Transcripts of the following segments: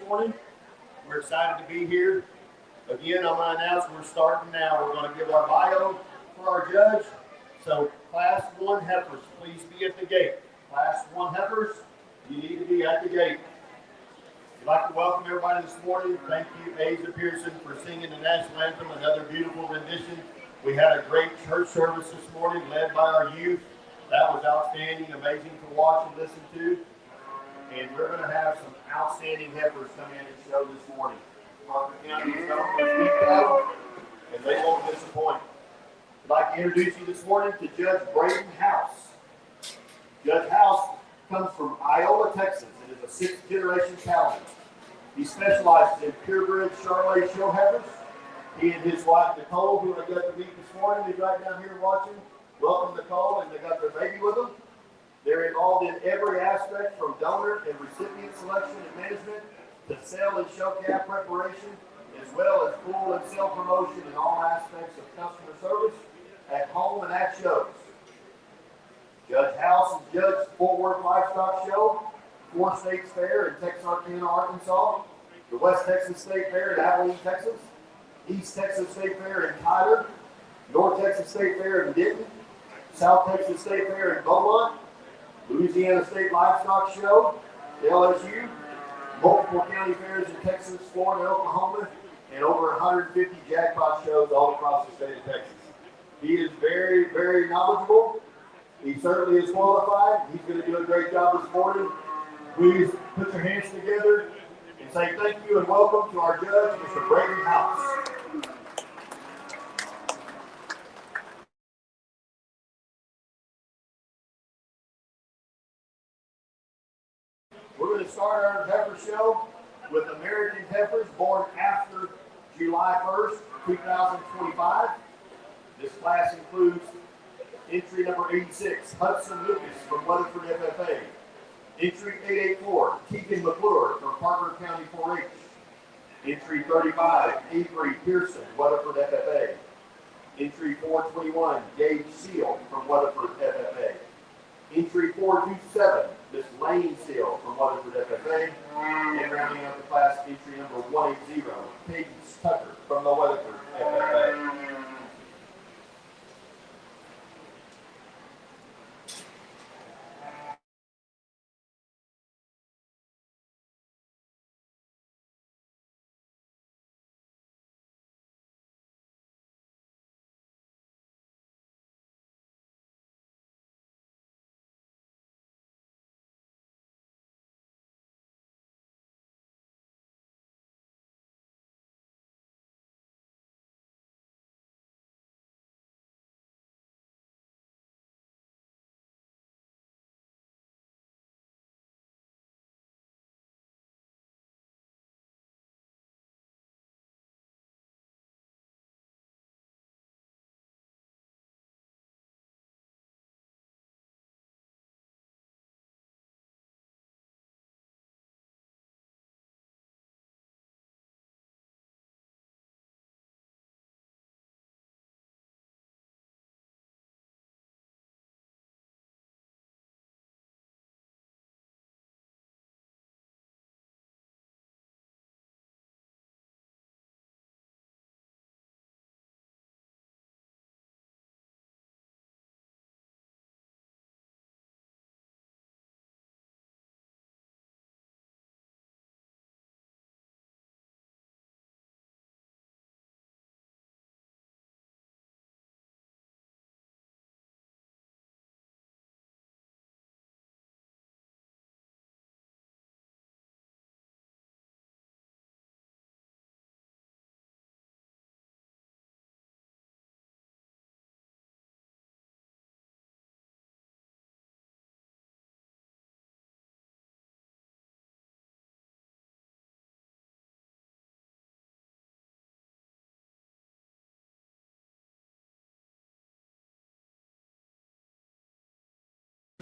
morning. We're excited to be here. Again, I'm going to announce we're starting now. We're going to give our bio for our judge. So, Class 1 Heifers, please be at the gate. Class 1 Heifers, you need to be at the gate. I'd like to welcome everybody this morning. Thank you, Asa Pearson, for singing the national anthem, another beautiful rendition. We had a great church service this morning led by our youth. That was outstanding, amazing to watch and listen to. And we're going to have some outstanding heifers come in and show this morning. Parker County is known for sweet cattle, and they won't disappoint. I'd like to introduce you this morning to Judge Braden House. Judge House comes from Iowa, Texas, and is a sixth-generation cattleman. He specializes in purebred Charolais show heifers. He and his wife, Nicole, who I got to meet this morning, is right down here watching. Welcome, Nicole, and they got their baby with them. They're involved in every aspect from donor and recipient selection and management to sale and show calf preparation, as well as pool and sale promotion in all aspects of customer service at home and at shows. Judge House is judged Fort Worth Livestock Show, Four States Fair in Texarkana, Arkansas, the West Texas State Fair in Abilene, Texas, East Texas State Fair in Tyler, North Texas State Fair in Denton, South Texas State Fair in Beaumont, Louisiana State Livestock Show, LSU, multiple county fairs in Texas, Florida, Oklahoma, and over 150 jackpot shows all across the state of Texas. He is very, very knowledgeable. He certainly is qualified. He's going to do a great job this morning. Please put your hands together and say thank you and welcome to our judge, Mr. Braden House. We're going to start our heifer show with American heifers born after July 1st, 2025. This class includes entry number 86, Hudson Lucas from Weatherford FFA. Entry 884, Keegan McClure from Parker County 4-H. Entry 35, Avery Pearson, Weatherford FFA. Entry 421, Gage Seal from Weatherford FFA. Entry 427, Miss Lane Seal from Weatherford FFA. And rounding out the class, entry number 180, Paige Tucker from the Weatherford FFA.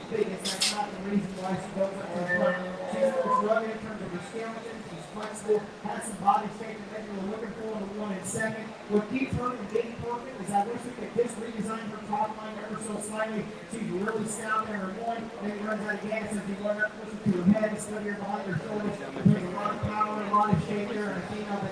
That's not the reason why she goes up in front. She's rugged in terms of her skeleton. She's flexible, has some body shape that we were looking for in the one in second. What keeps her from being perfect is I wish we could just redesign her top line ever so slightly. She's really stout in her one, then it runs out of gas as you run up closer to her head, instead of her behind her shoulders. There's a lot of power and a body shape there, and a female that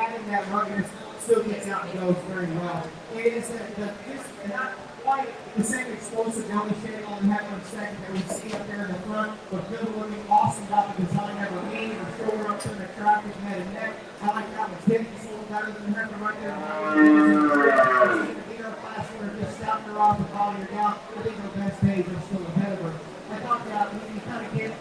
having that ruggedness still gets out and goes very well. It is just not quite the same explosive belly shape on the Heifer second that we see up there in the front, but good looking, awesome, got the design of her knee, her shoulder up to the attractive head and neck. I like that one. It's a little better than the Heifer right there. Class winner just stopped her off and followed her down. I think her best days are still ahead of her. I thought that when you kind of get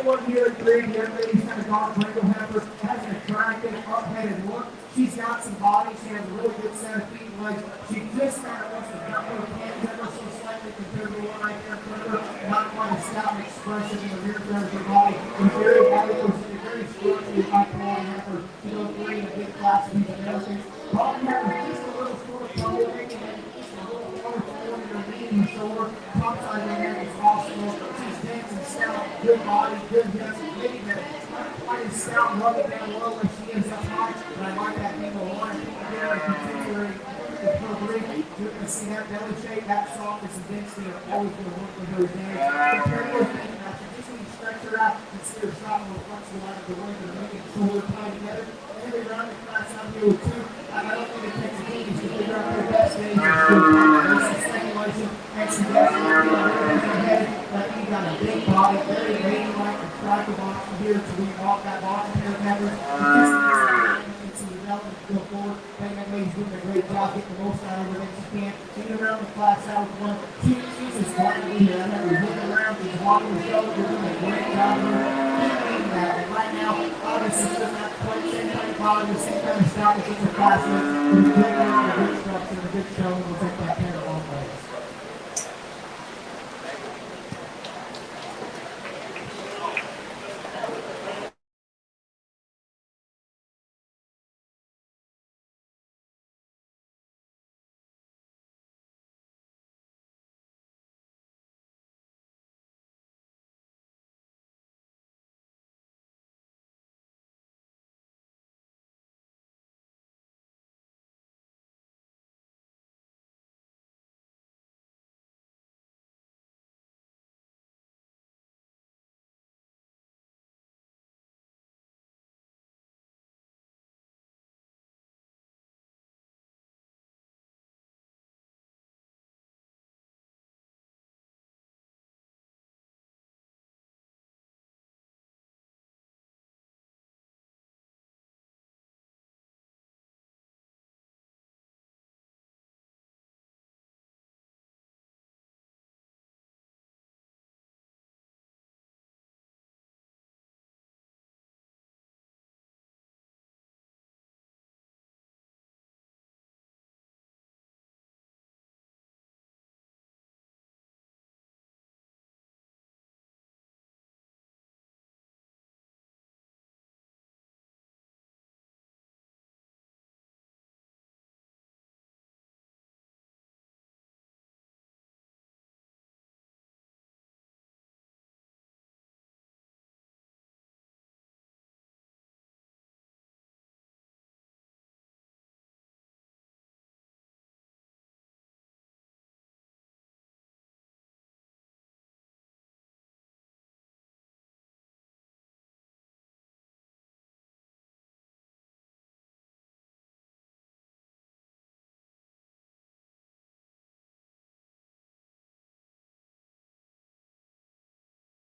one here at 3, the young lady's kind of dark brindle heifer, has an attractive, up-headed look. She's got some body. She has a really good set of feet and legs. She just kind of wants to drop her hands ever so slightly compared to the one right there in front of her. Not quite a stout expression in the rear third of her body. She's very valuable. She's a very structurally high-quality heifer. She goes great in a big class of these Americans. Bottom heifer is just a little short of trouble making it. Just a little water flowing in her knee and her shoulder. Top side of her head is awesome. She's dense and stout. Good body, good hips. Maybe not quite as stout and rugged down low as she is up high. But I like that being a line there and contemporary. You're going to see that belly shape, that softness and density are always going to work with her advantage. Compare those things now. Just when you stretch her out and see her shot more flexible out of the ring and make it shoulder tie together. And every round the class out here with 2, I don't think it takes a genius to figure out their best days. There's some stimulation and some density on her head. You got a big body, very ladylike, attractive option here to lead off that bottom pair of members. Just needs some development to go forward. I think that lady's doing a great job getting the most out of her that she can. Getting around the class out with one. She's just glad to be here. I know we're looking around, she's walking the show, we're doing a great job of her. And right now, obviously, still not quite the same kind of quality, the same kind of style as the class with. We're good work, a good structure, a good show, and we'll take that pair a long way.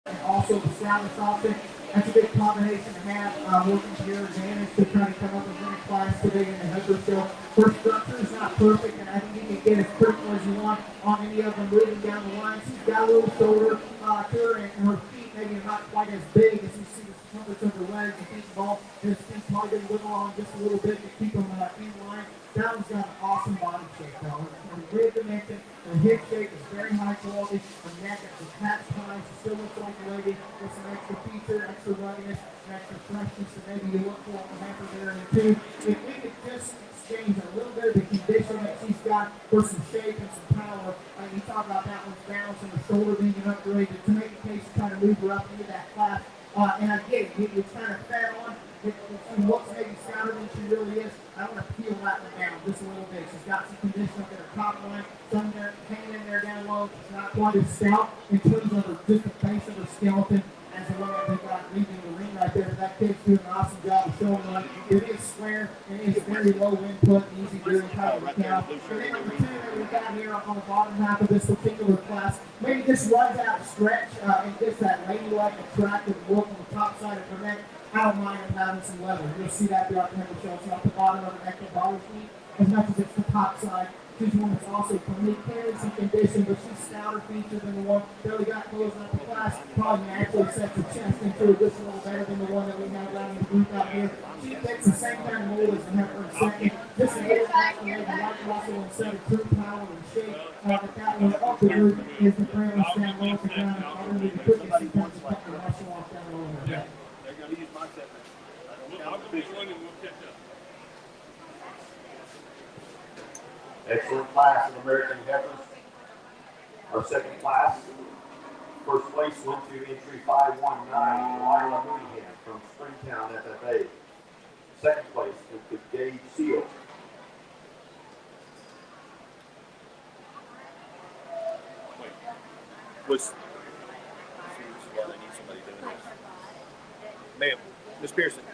And also the soundness option. That's a good combination to have, working to your advantage to try to come up with a class today in the Heifer show. Her structure is not perfect, and I think you can get as critical as you want on any of them moving down the line. She's got a little shoulder to her, and her feet maybe are not quite as big as you see the circumference of her legs. I think the ball is probably going to wiggle on just a little bit to keep them in line. That one's got an awesome body shape, though. Her rib dimension, her hip shape is very high quality. Her neck is attached high. She still looks like a lady with some extra feature, extra ruggedness, and extra freshness that maybe you look for on the Heifer there in the two. If we could just exchange a little bit of the condition that she's got for some shape and some power, you talk about that one's balance and the shoulder being an upgrade to make a case to kind of move her up into that class. And again, it's kind of fed on. She looks maybe stouter than she really is. I want to peel that one down just a little bit. She's got some condition up at her top line, some there, hanging in there down low. She's not quite as stout in terms of just the base of her skeleton as the one that they got leaving the ring right there. That kid's doing an awesome job of showing like it is square and it is very low input, easy to do type of account. And then number two that we got here on the bottom half of this particular class, maybe just runs out of stretch and gets that ladylike, attractive look on the top side of her neck. I don't mind him having some leather. You'll see that throughout the hammer show. It's not the bottom of the neck and body sheet as much as it's the top side. She's one that's also probably carrying some condition, but she's stouter featured than the one that we got closing up the class. Probably naturally sets the chest into it just a little better than the one that we have down in the group out here. She fits the same kind of mold as the heifer in second. Just a little extra leg, light muscle instead of true power and shape. That one up the group is the Brown stand low off the ground. I really the quickest she comes to cut the muscle off down low. They're going to use my set. I'll go this one and we'll catch up. Excellent class of American Heifers. Our second class, first place went to entry 519, Lila Mooneyham from Springtown, FFA. Second place went to Gage Seal. Was why they need somebody doing this. Ma'am, Miss Pearson.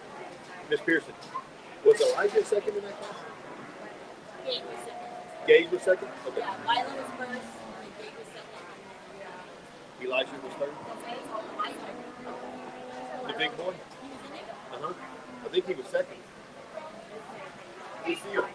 Miss Pearson. Was Elijah second in that class? Gage was second. Gage was second? Okay. Yeah, Lila was first, and then Gage was second. Elijah was third? The big boy? He was in there. Uh-huh. I think he was second. Who's Seal?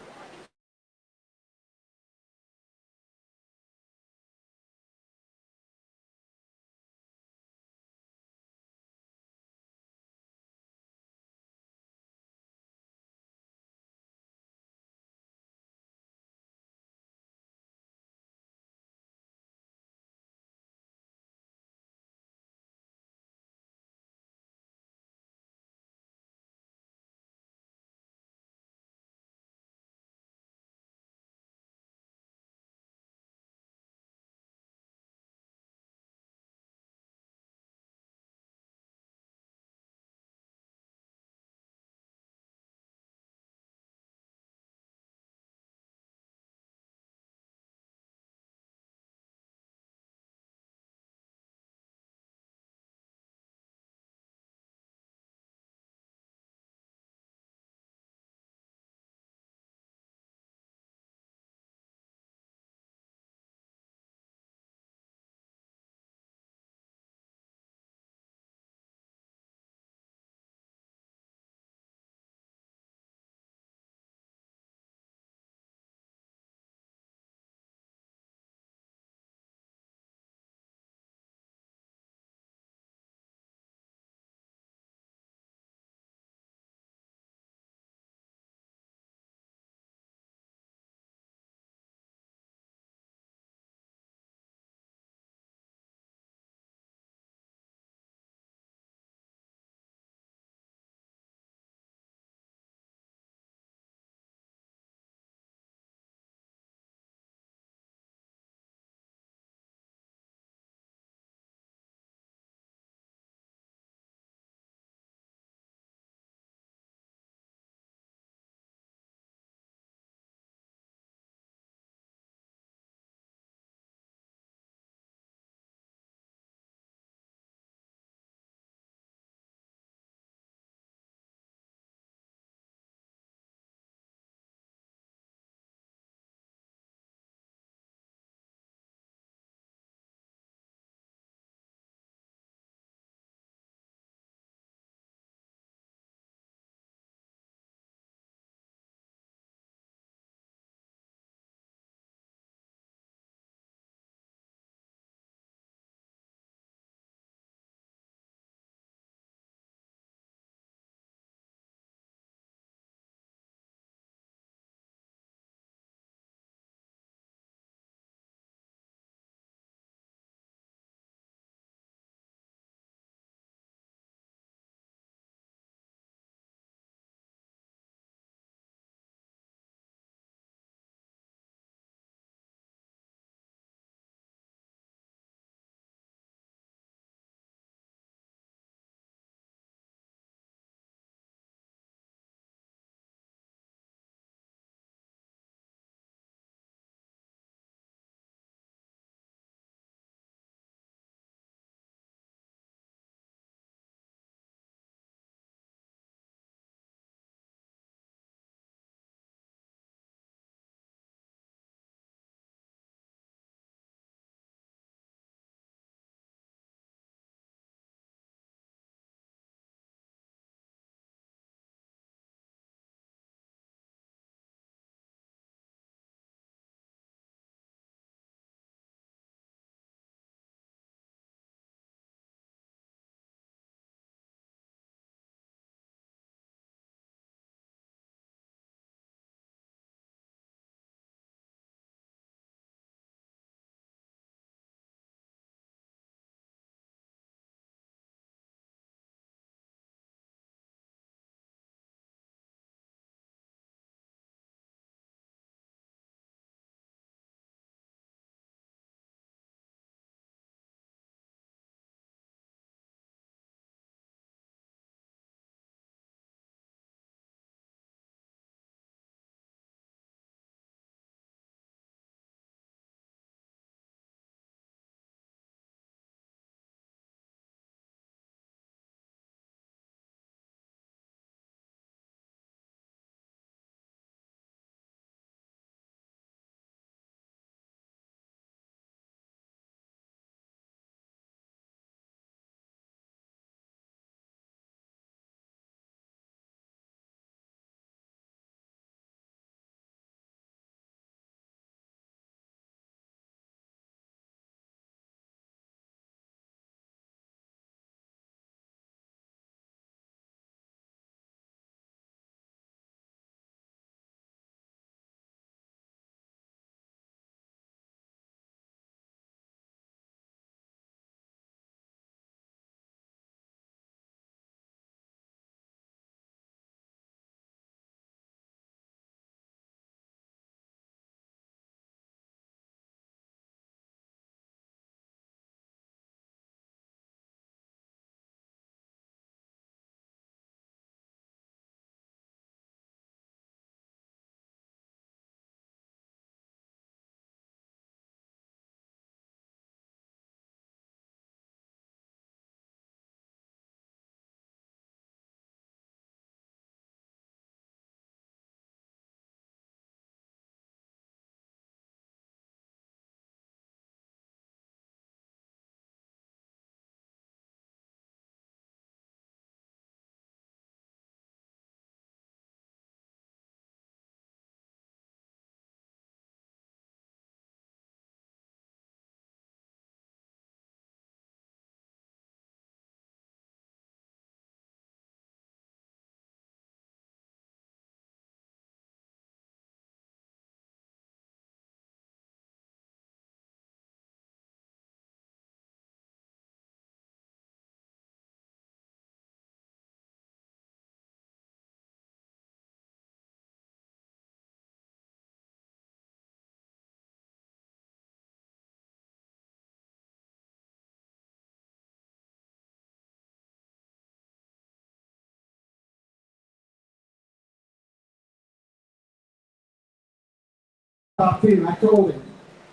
Top two, I told him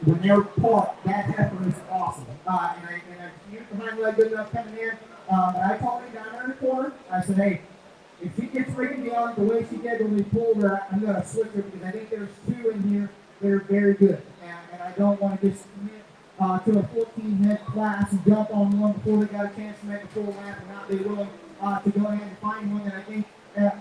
when they're parked, that heifer is awesome. And I used the hind leg good enough coming in. But I told him down there in the corner, I said, hey, if she gets freaking beyond the way she did when we pulled her, I'm going to switch her because I think there's two in here that are very good. And I don't want to just commit to a 14-head class and jump on one before they got a chance to make a full lap and not be willing to go ahead and find one that I think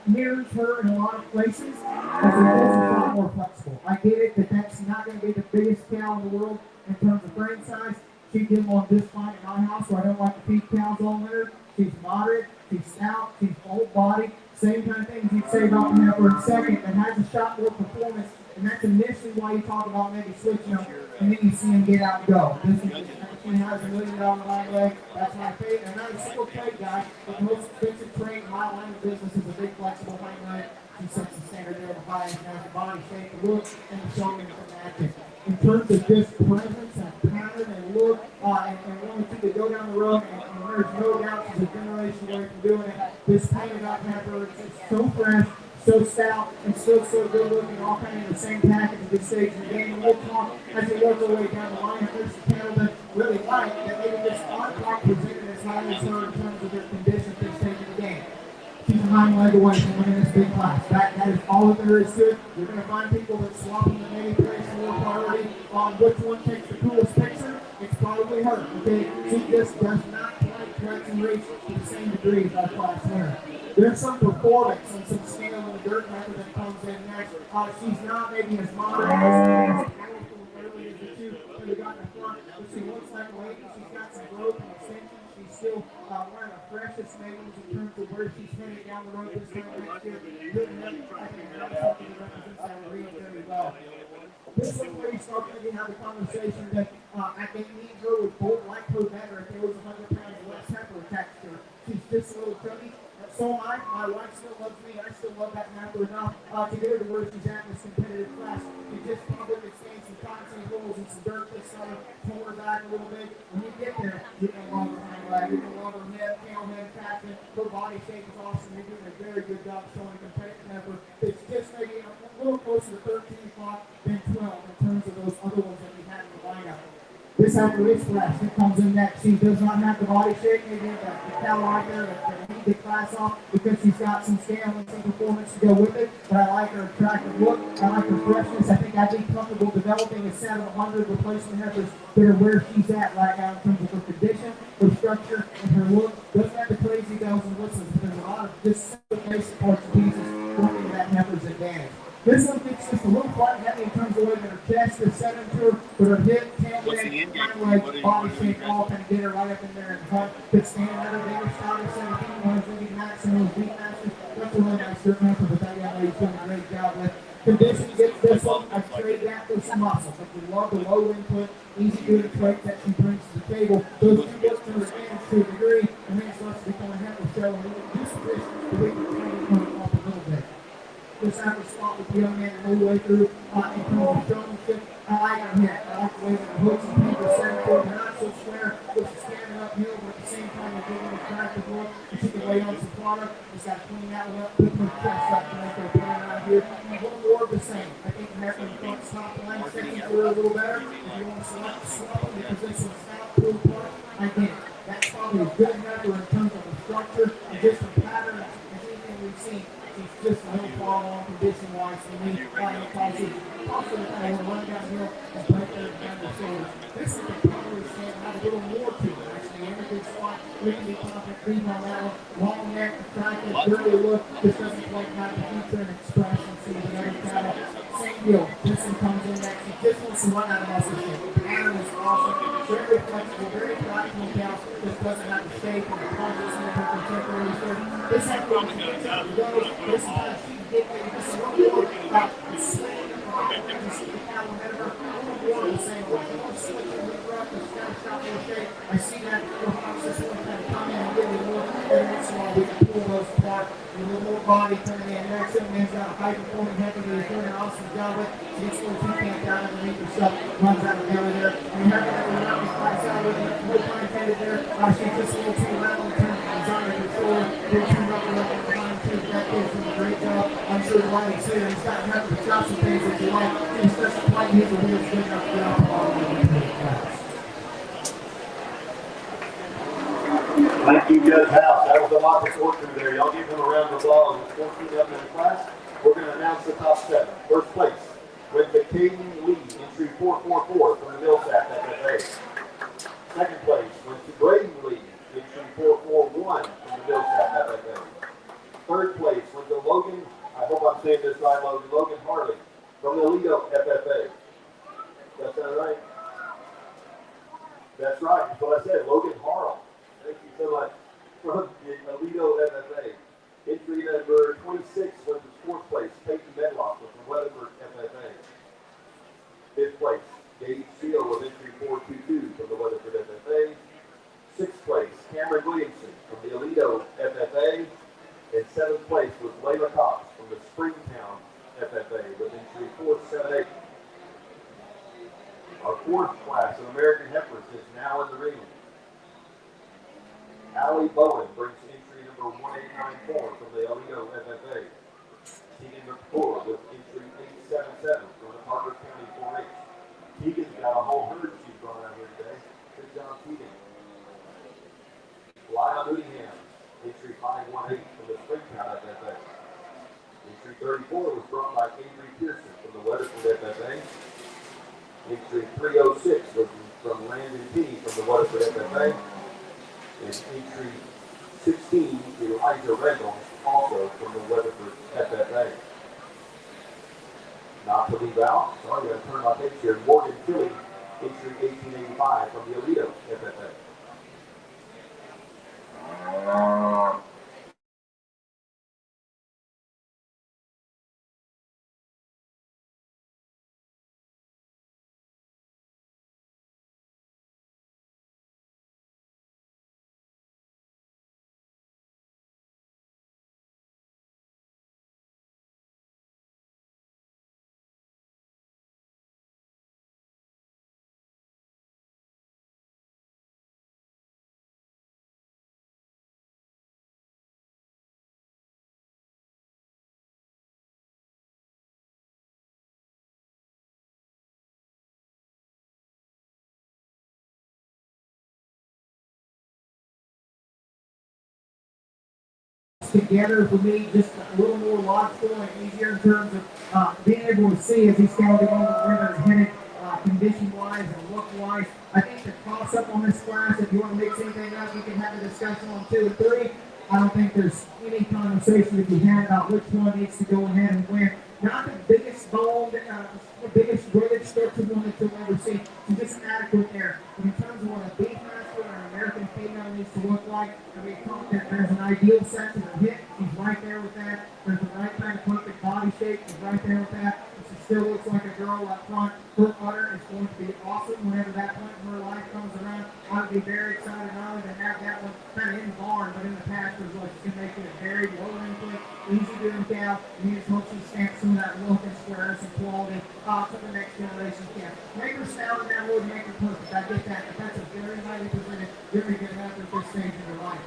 mirrors her in a lot of places, but the horse is a lot more flexible. I get it that that's not going to be the biggest cow in the world in terms of frame size. She did on this fine at my house where I don't like to feed cows all winter. She's moderate, she's stout, she's full body. Same kind of things you'd say about the heifer in second that has a shot more performance, and that's initially why you talk about maybe switching them, and then you see him get out and go. She has $1 million hind leg. That's my favorite. I'm not a single trait guy, but the most expensive trait in my line of business is a big flexible hind leg. She sets the standard there with high and the body shape, the look, and the shoulders and action. In terms of just presence and pattern and look, and wanting to go down the road, and there's no doubt she's a generation away from doing it. This painted up heifer is so fresh, so stout, and still so good looking, all kind of in the same package at this stage in the game. We'll talk as we work our way down the line. If there's a cattle that really like that maybe just aren't quite presented as highly as her in terms of their condition at this stage in the game. She's a hind leg away from winning this big class. That is all that there is to it. You're going to find people that swap them and maybe place more priority on which one takes the coolest picture. It's probably her. Okay, she just does not quite catch and reach to the same degree as our class winner. There's some performance and some skill in the dirt method that comes in next. She's not maybe as modern as powerful and early as the two that we got in the front, but she looks like a lady. She's got some growth and extension. She's still one of the freshest maidens in terms of where she's headed down the road this time next year. Good enough, I think that's something that represents that region very well. This is where you start maybe have a conversation that I think me and her would both like her better if there was 100 pounds less heifer attached to her. She's just a little chubby. So am I. My wife still loves me. I still love that heifer enough to get her to where she's at in this competitive class. You just probably extend some cotton holes and some dirt this summer, pull her back a little bit. When you get there, you're no longer hind leg, you're no longer head, tail head attachment. Her body shape is awesome. You're doing a very good job showing a competitive heifer. It's just maybe a little closer to 13 o'clock than 12 in terms of those other ones that we had in the lineup. This heifer is flash. It comes in next. She does not have the body shape. Maybe the cow out there that need the class off because she's got some scale and some performance to go with it. But I like her attractive look. I like her freshness. I think I'd be comfortable developing a set of 100 replacement heifers that are where she's at right now in terms of her condition, her structure, and her look. Doesn't have the crazy bells and whistles. There's a lot of just simple basic parts and pieces working to that heifer's advantage. This one gets just a little flat heavy in terms of the way that her chest is set into her, but her hip, tail, neck, hind leg, body shape, all kind of get her right up in there and front. Could stand another bigger shot or 17, one of those maximum beat masters. That's a really nice shirt heifer, but that young lady's doing a great job with. Condition gets this one. I trade that for some muscle. But we love the low input, easy doing trait that she brings to the table. Those two books to her advantage to a degree, and then it starts to become a heifer show, and we can do some fish to make the training come up a little bit. This heifer spot with the young man the whole way through in terms of showmanship. I like her hit. I like the way that the hooks and feet are set for. They're not so square, but she's standing uphill, but at the same time they're giving a attractive look. And she can lay on some product. Just got to clean that one up, put her chest up to make her plan out here. And a little more of the same. I think the heifer in the front top line second for her a little better. If you want to select slump in the position of stout, pull apart, I get it. That's probably a good heifer in terms of the structure and just the pattern and anything we've seen. She's just a little far along condition-wise for me. Also, kind of run downhill and break her down the shoulders. This is the probably stand have a little more to it, actually. In a good spot, really confident, cream on that one. Long neck, attractive, dirty look. This doesn't quite have the feature and expression. See the other cattle. Same deal. This one comes in next. She just wants to run out of muscle shape. The pattern is awesome. Very flexible, very practical cow. Just doesn't have the shape and the progress in her contemporary shirt. This has to go. This is how she did it. This is one more slam. You see the cattle ahead of her. More the same way. Switch and leave up. She's got a shot in shape. I see that. This one kind of come in and give it a look. Every once in a while we can pull those apart. A little more body coming in. Next one man's got a high performing heifer that he's doing an awesome job with. She gets a little two camp down underneath herself. Runs out of down there. And you have to have a round and class out with it. No pun intended there. She's just a little too loud in terms of design of control. They're too rough and behind too. That kid's doing a great job. I'm sure Riley too. He's got nothing but some things that you like. He's just like he's a wheels good enough to get off the ball in the class. Thank you, Judge House. That was a lot to sort through there. Y'all give him a round of applause. It's 14 up in the class. We're going to announce the top 7. First place went to Caden Lee, entry 444 from the Millsap FFA. Second place went to Braden Lee, entry 441 from the Millsap FFA. Third place went to Logan, I hope I'm saying this right, Logan Harley from the Alito FFA. Does that sound right? That's right. That's what I said. Logan Harl. Thank you so much. From the Alito FFA. Entry number 26 went to fourth place. Peyton Medlock from Weatherford FFA. Fifth place, Gage Steele with entry 422 from the Weatherford FFA. Sixth place, Cameron Williamson from the Alito FFA. And seventh place was Layla Cox from the Springtown FFA with entry 478. Our fourth class of American Heifers is now in the ring. Allie Bowen brings entry number 1894 from the Alito FFA. Tegan McClure with entry 877 from the Parker County 4-H. Tegan's got a whole herd she's brought out here today. Good job, Tegan. Lyle Newingham, entry 518 from the Springtown FFA. Entry 34 was brought by Avery Pearson from the Weatherford FFA. Entry 306 was from Landon P from the Weatherford FFA. And entry 16, Elijah Reynolds, also from the Weatherford FFA. Not to leave out, sorry, I got to turn my page here. Morgan Tilly, entry 1885 from the Alito FFA. Together for me, just a little more logical and easier in terms of being able to see as he's scouting over where they're headed condition-wise and look-wise. I think the toss-up on this class, if you want to mix anything up, you can have a discussion on 2 and 3. I don't think there's any conversation to be had about which one needs to go ahead and win. Not the biggest bone, the biggest graded structured one that you'll ever see. It's just adequate there. But in terms of what a beef master or an American female needs to look like, I mean, there's an ideal section of hip. He's right there with that. There's the right kind of perfect body shape. He's right there with that. She still looks like a girl up front. Her putter is going to be awesome whenever that point in her life comes around. I would be very excited not only to have that one kind of in the barn, but in the pastures, like she's going to make it a very low input, easy doing cow. And you just hope she stamps some of that look and squareness and quality to the next generation cow. Make her sound and that would make her perfect. I get that, but that's a very highly presented, very good heifer at this stage in her life.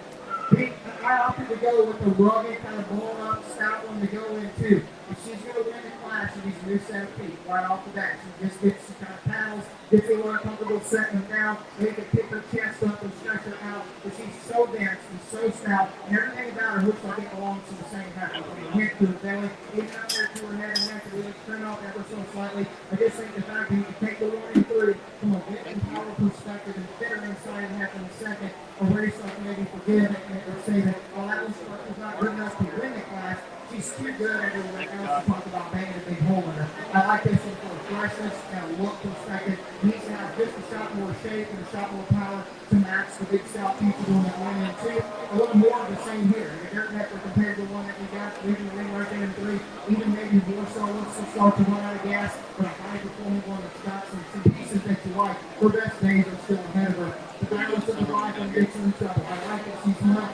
I opted to go with the rugged, kind of blown up, stout one to go into. If she's going to win the class, she needs a new set of feet right off the bat. She just gets some kind of paddles, gets a little uncomfortable setting them down. They can pick her chest up and stretch her out. But she's so dense and so stout, and everything about her looks like it belongs to the same heifer. From the neck to the belly, even up there to her head and neck, it really turn off ever so slightly. I just think the fact that you can take the 1 and 3 from a weight and power perspective and fit her inside and half in a second, or race like maybe forgive it and say that, well, that was not good enough to win the class. She's too good at everything else to talk about banging a big hole in her. I like this one for freshness and a look perspective. He needs to have just a shot more shape and a shot more power to match the big stout people doing that 1 and 2. A little more of the same here. The dirt neck compared to the one that we got leaving the ring right there in 3. Even maybe more so once they start to run out of gas, but a high performing one that's got some pieces that you like. Her best days are still ahead of her. The balance of the life and gets in trouble. I like that she's not.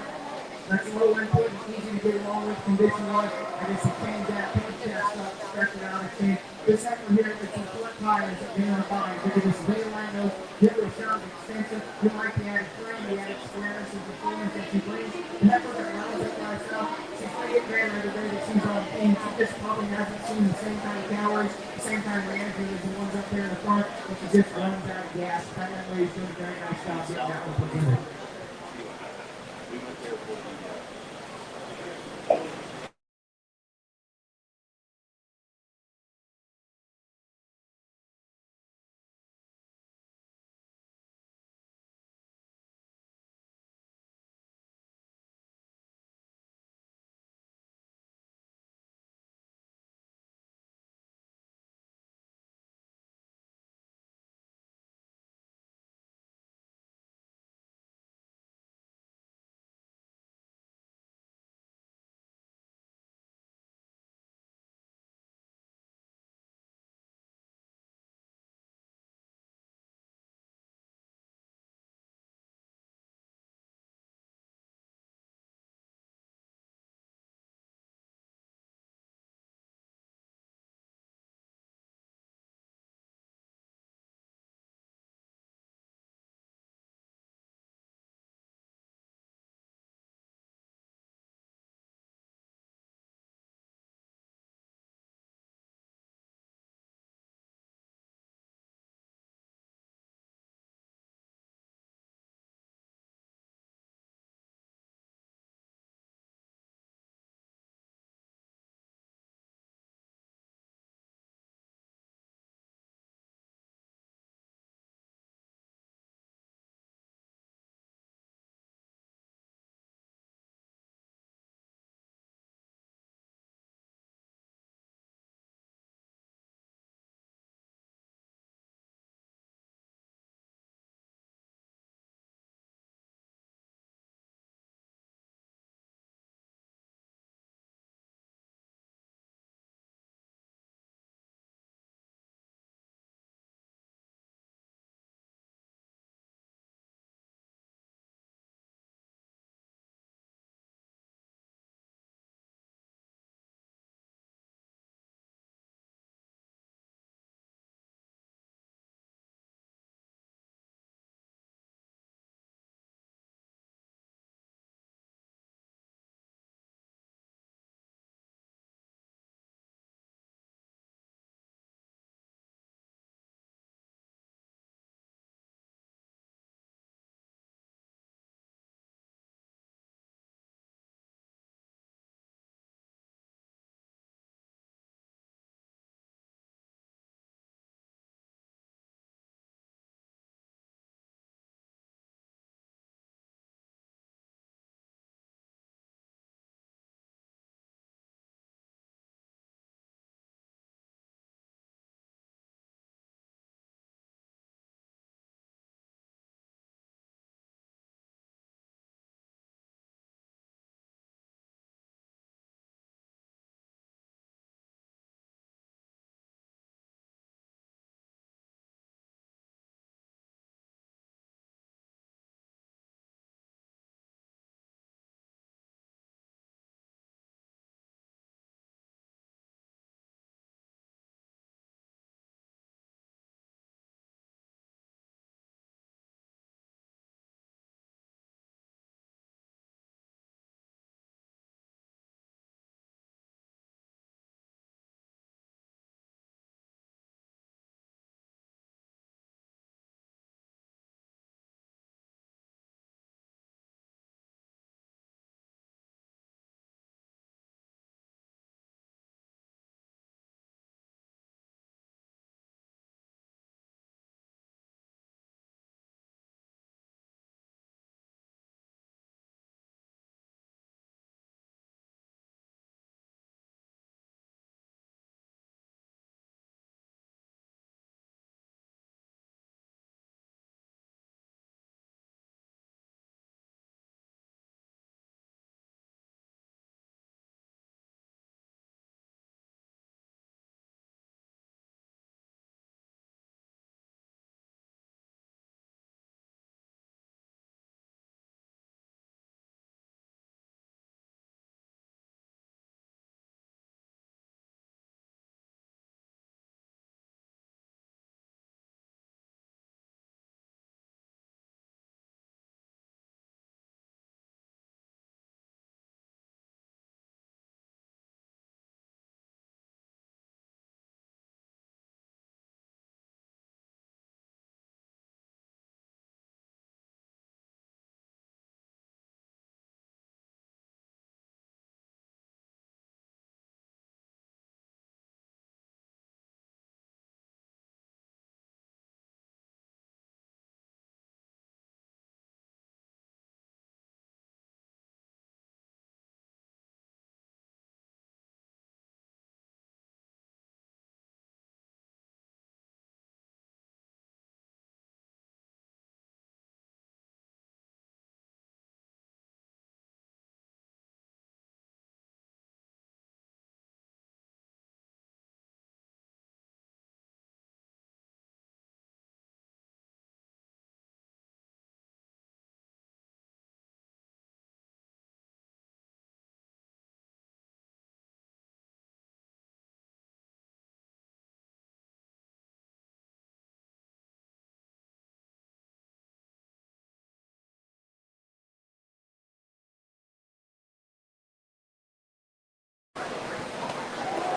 That's low input and easy to get along with condition-wise. I guess you change that, pick the chest up, stretch it out, and change. This heifer here, it's some front tires that get on the body. Look at this rear line, those give her a shot of extension. You like the added frame, the added squareness and performance that she brings. The heifer that runs it by herself, she's going to get better every day calories that she's on pain. She just probably hasn't seen the same kind of calories, the same kind of energy as the ones up there in the front, but she just runs out of gas. Pat Emily's doing a very nice job getting that one put together. We went there for the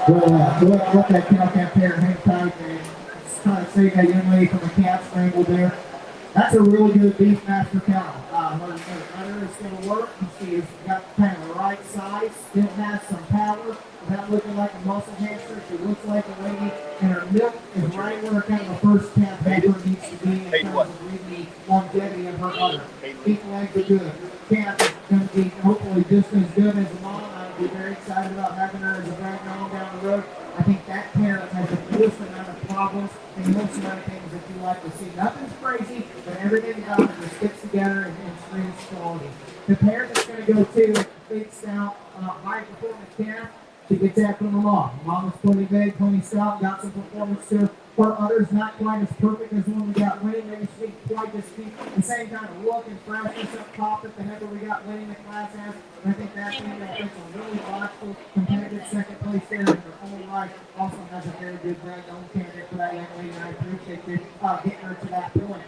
We'll let that cow-calf pair hang tight and try to save that young lady from a calf strangle there. That's a really good Beefmaster cow. Her udder is going to work. She's got kind of the right size. Still has some power without looking like a muscle hamster. She looks like a lady, and her milk is right where kind of the first calf heifer needs to be in terms of breeding the longevity of her udder. Beef legs are good. Calf is going to be hopefully just as good as the mom. I would be very excited about having her as a brand new down the road. I think that parent has the most amount of problems and the most amount of things that you like to see. Nothing's crazy, but everything about it just fits together and screams quality. The parent that's going to go to big stout, high performance calf, she gets that from the mom. Mom is plenty big, plenty stout, got some performance to her. For others, not quite as perfect as the one we got winning. Maybe she didn't quite just keep the same kind of look and freshness up top that the heifer we got winning the class has. And I think that female takes a really logical, competitive second place there in her own right. Also has a very good brand own candidate for that young lady, and I appreciate you getting her to that point.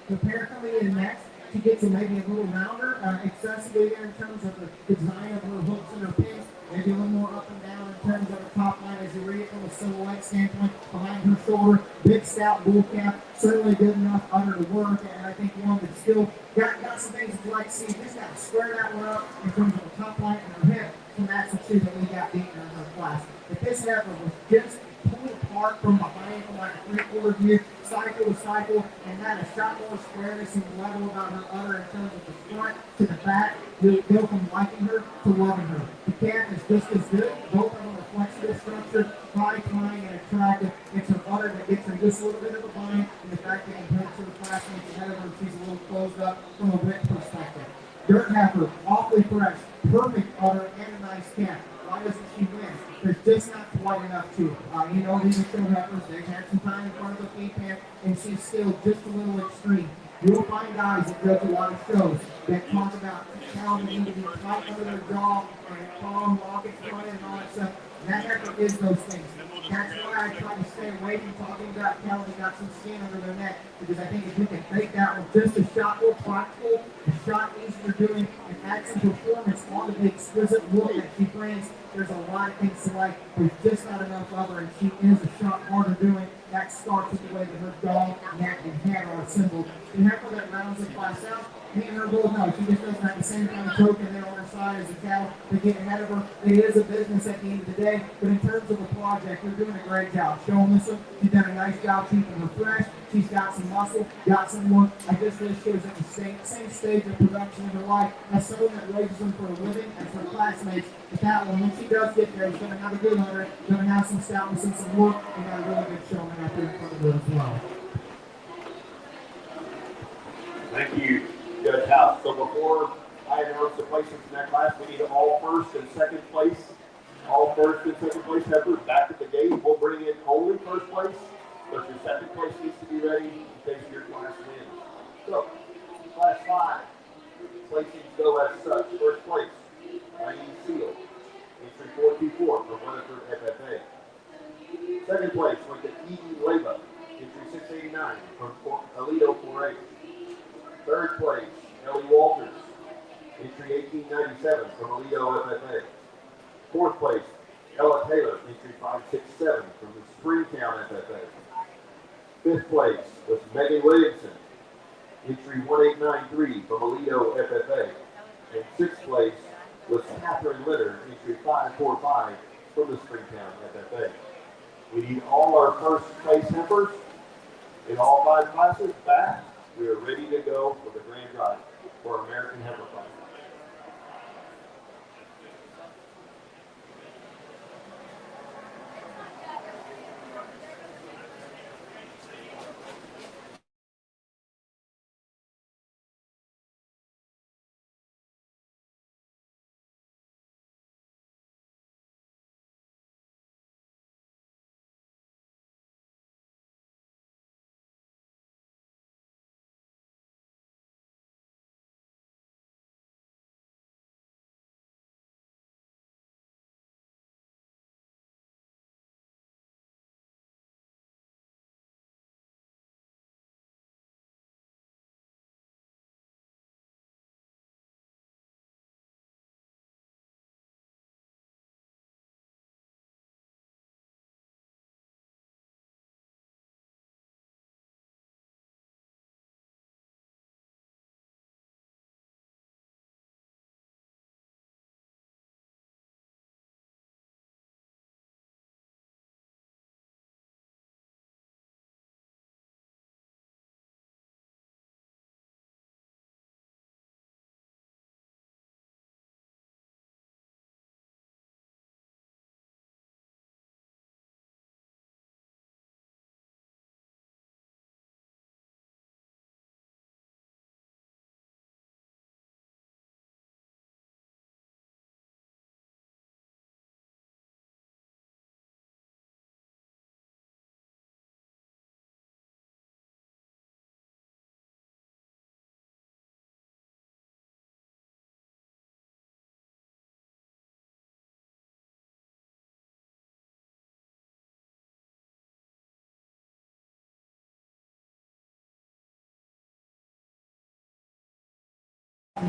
The pair coming in next, she gets a maybe a little rounder, accessibly there in terms of the design of her hooks and her pins, maybe a little more up and down in terms of her top line as you read it from a silhouette standpoint behind her shoulder. Big stout bull calf, certainly good enough udder to work, and I think one that's still got some things that you like to see. Just got to square that one up in terms of the top line and her hip, and that's the two that we got beaten in her class. If this heifer was just pulled apart from behind from like a three-quarter view, cycle to cycle, and had a shot more squareness and level about her udder in terms of the front to the back, you'll go from liking her to loving her. The calf is just as good. Both of them are flexible structure, high flying and attractive. It's her udder that gets her just a little bit of a bind, and the fact that compared to the classmates ahead of her, she's a little closed up from a width perspective. Dirt heifer, awfully fresh, perfect udder, and a nice calf. Why doesn't she win? There's just not quite enough to her. These are still heifers. They've had some time in front of the feed pan, and she's still just a little extreme. You'll find guys that go to a lot of shows that talk about cows that need to be tight under their jaw and calm, rocket front and all that stuff. That heifer is those things. That's why I try to stay away from talking about cows that got some skin under their neck, because I think if we can make that one just a shot more practical, a shot easier doing, and add some performance on the exquisite look that she brings, there's a lot of things to like. There's just not enough of her, and she is a shot harder doing. That starts with the way that her jaw, neck, and head are assembled. The heifer that rounds the class out, me and her both know she just doesn't have the same kind of token there on her side as a cow to get ahead of her. It is a business at the end of the day, but in terms of a project, you're doing a great job showing this one. She's done a nice job keeping her fresh. She's got some muscle, got some look. I just wish she was at the same stage of production in her life as someone that raises them for a living as her classmates. But that one, when she does get there, she's going to have a good hunter, going to have some stoutness and some work, and got a really good showman out there in front of her as well. Thank you, Judge House. So before I announce the placements in that class, we need all first and second place. All first and second place heifers back at the gate. We'll bring in only first place, but your second place needs to be ready in case your class wins. So, class 5, placings go as such. First place, Ryan Seal, entry 424 from Weatherford FFA. Second place went to E.E. Leba, entry 689 from Alito 4A. Third place, Ellie Walters, entry 1897 from Alito FFA. Fourth place, Ella Taylor, entry 567 from the Springtown FFA. Fifth place was Megan Williamson, entry 1893 from Alito FFA. And sixth place was Catherine Leonard, entry 545 from the Springtown FFA. We need all our first place heifers in all 5 classes back. We are ready to go for the grand drive for American Heifer Class.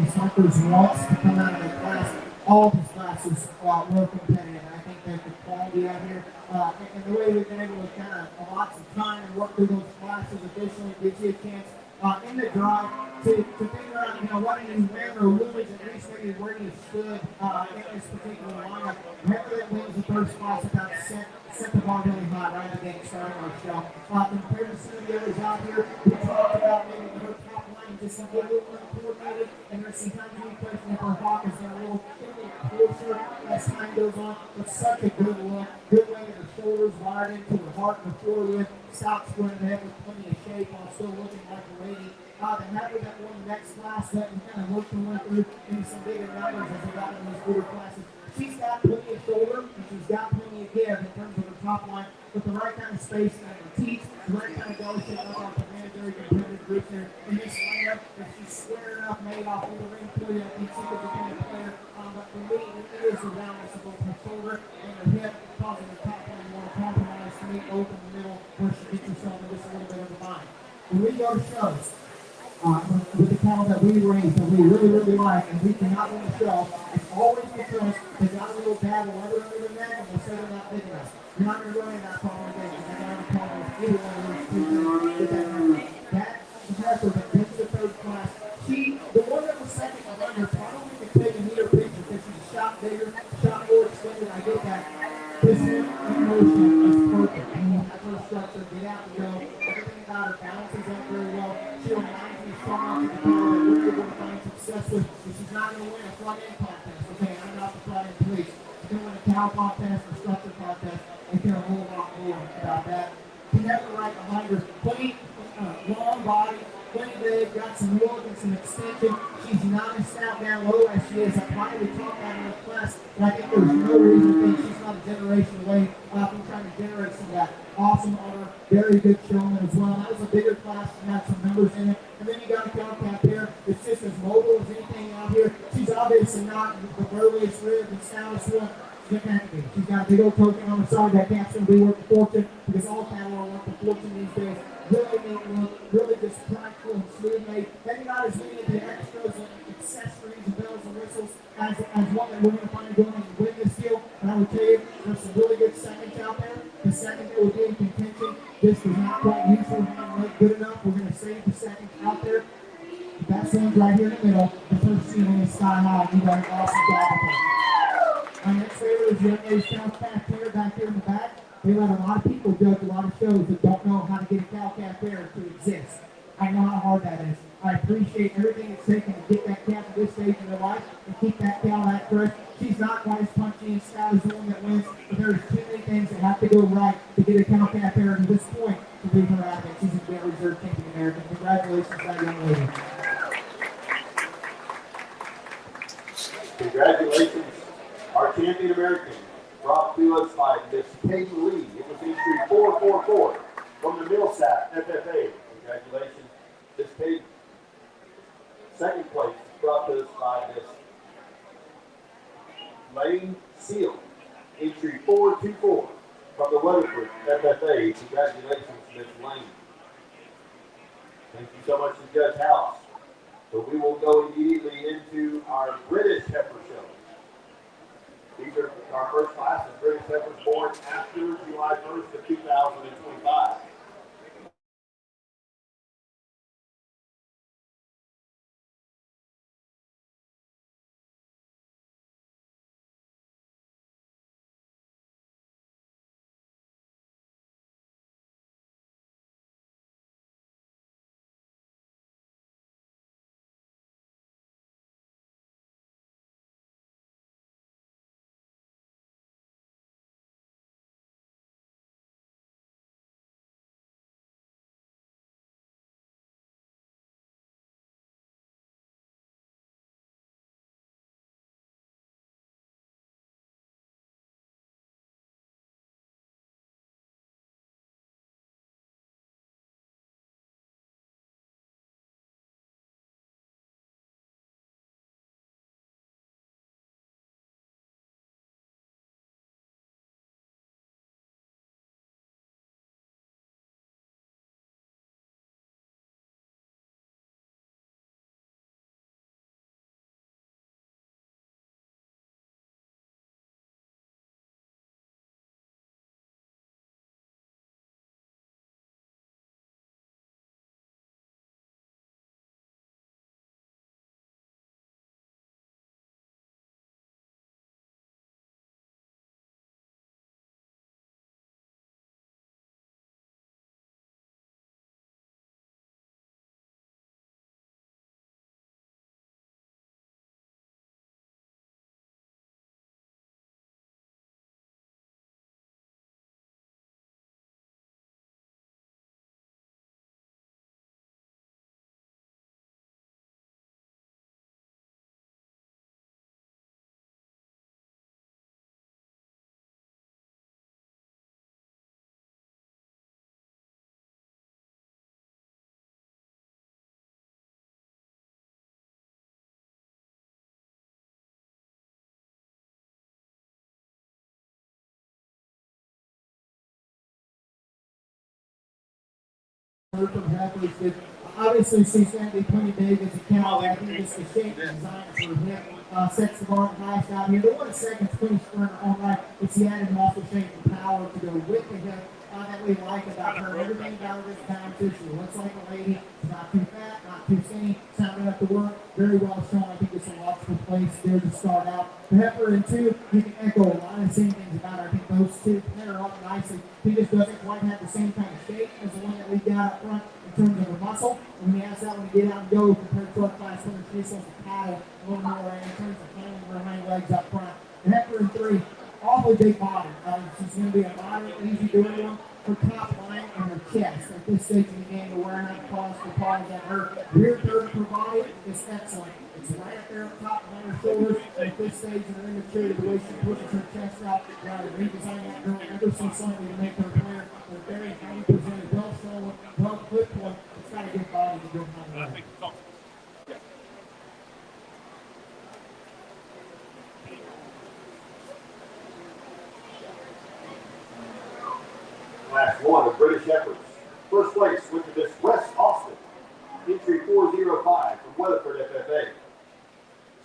these Heifers wants to come out of the class. All these classes were competitive. I think that the quality out here and the way we've been able to kind of allot some time and work through those classes additionally gives you a chance in the drive to figure out, what you win or lose, at least maybe where you stood in this particular lineup. Whoever that wins the first class about set the bar really high right at the game starting our show. Compared to some of the others out here, we talked about maybe the top line just to get a little uncoordinated, and there's some times we play from our Hawk is a little closer as time goes on. But such a good look, good way to the shoulders, wired into the heart and the floor with, stop squaring the head with plenty of shape while still looking like a lady. The Heifer that won the next class that we kind of worked her way through into some bigger numbers as they got in those older classes. She's got plenty of shoulder and she's got plenty of give in terms of her top line with the right kind of space and her teeth, the right kind of fellowship up off the very competitive group there. In this lineup, if she's squaring up, made off in the ring for you, I think she's a good player. But for me, it is the roundness of both her shoulder and her hip, causing the top line more compromise to meet open in the middle where she gets herself in just a little bit of a bind. When we go to shows, with the cattle that we raise, that we really like, and we cannot win the show, it's always because they got a little bad leather under their neck and they say they're not big enough. You're not going to run into that problem again because they're going to have a problem with either one of those two things with that heifer. That heifer that gets the third class, the one that was second behind her probably could take a neater picture because she's shot bigger, shot more extended. I get that. This hip in motion is perfect. And you have her structure, get out and go. Everything about her balances out very well. She reminds me so much of the cattle that we're able to find success with. If she's not going to win a front end contest, okay, I'm not the front end police. She's going to win a cow contest or structure contest and care a whole lot more about that. She has the right behind her. Plenty long body, plenty big, got some look and some extension. She's not as stout down low as she is up high. We talked about in the class, and I think there's no reason to think she's not a generation away from trying to generate some of that. Awesome honor, very good showman as well. That was a bigger class and had some numbers in it. And then you got a cow cap here. It's just as mobile as anything out here. She's obviously not the burliest rib and stoutest one. She's got a big old token on the side. That calf's going to be worth a fortune because all cattle are worth a fortune these days. Really neat look, really just practical and smooth made. Maybe not as many of the extras and accessories and bells and whistles as one that we're going to find going and win this deal. And I would tell you, there's some really good seconds out there. The second that will be in contention, this was not quite useful and good enough. We're going to save the seconds out there. The best one's right here in the middle. The first ceiling is sky high. You got an awesome job with it. Our next favorite is the other South Back Fair back here in the back. They let a lot of people judge a lot of shows that don't know how to get a cow-calf fair to exist. I know how hard that is. I appreciate everything it's taken to get that calf at this stage in their life and keep that cow that fresh. She's not quite as punchy and stout as the one that wins, but there's too many things that have to go right to get a cow-calf fair to this point to leave her out of it. She's a great reserve champion American. Congratulations to that young lady. Congratulations, our champion American, brought to us by Miss Katie Lee. It was entry 444 from the Millsap FFA. Congratulations, Miss Katie. Second place brought to us by Miss Lane Seal, entry 424 from the Weatherford FFA. Congratulations, Miss Lane. Thank you so much to Judge House. So we will go immediately into our British heifer show. These are our first class of British heifers born after July 1st of 2025. heard from Heifers that obviously she's going to be pretty big as a cow. I think it's the shape and design for him. Sets the bar highest out here. The 1 second finish for her on right. It's the added muscle strength and power to go with the hip. That we like about her. Everything about her is balanced. She looks like a lady. She's not too fat, not too skinny. She's not enough to work. Very well shown. I think it's a logical place there to start out. The heifer in 2, you can echo a lot of the same things about her. I think those 2 pair up nicely. He just doesn't quite have the same kind of shape as the one that we got up front in terms of her muscle. And when he has that one to get out and go compared to our class 103, so the paddle a little more in terms of handling her hind legs up front. The heifer in 3, awfully big body. She's going to be a moderate, easy doing one. Her top line and her chest. At this stage in the game, we're wearing out pause for pause at her rear third of her body is excellent. It's right up there up top on her shoulders. And at this stage in her immaturity, the way she pushes her chest out, trying to redesign that girl ever so slightly to make her player a very highly presented, well shown, well clipped one. It's got a good body to go behind her. Class 1 of British Heifers. First place went to Miss West Austin, entry 405 from Weatherford FFA.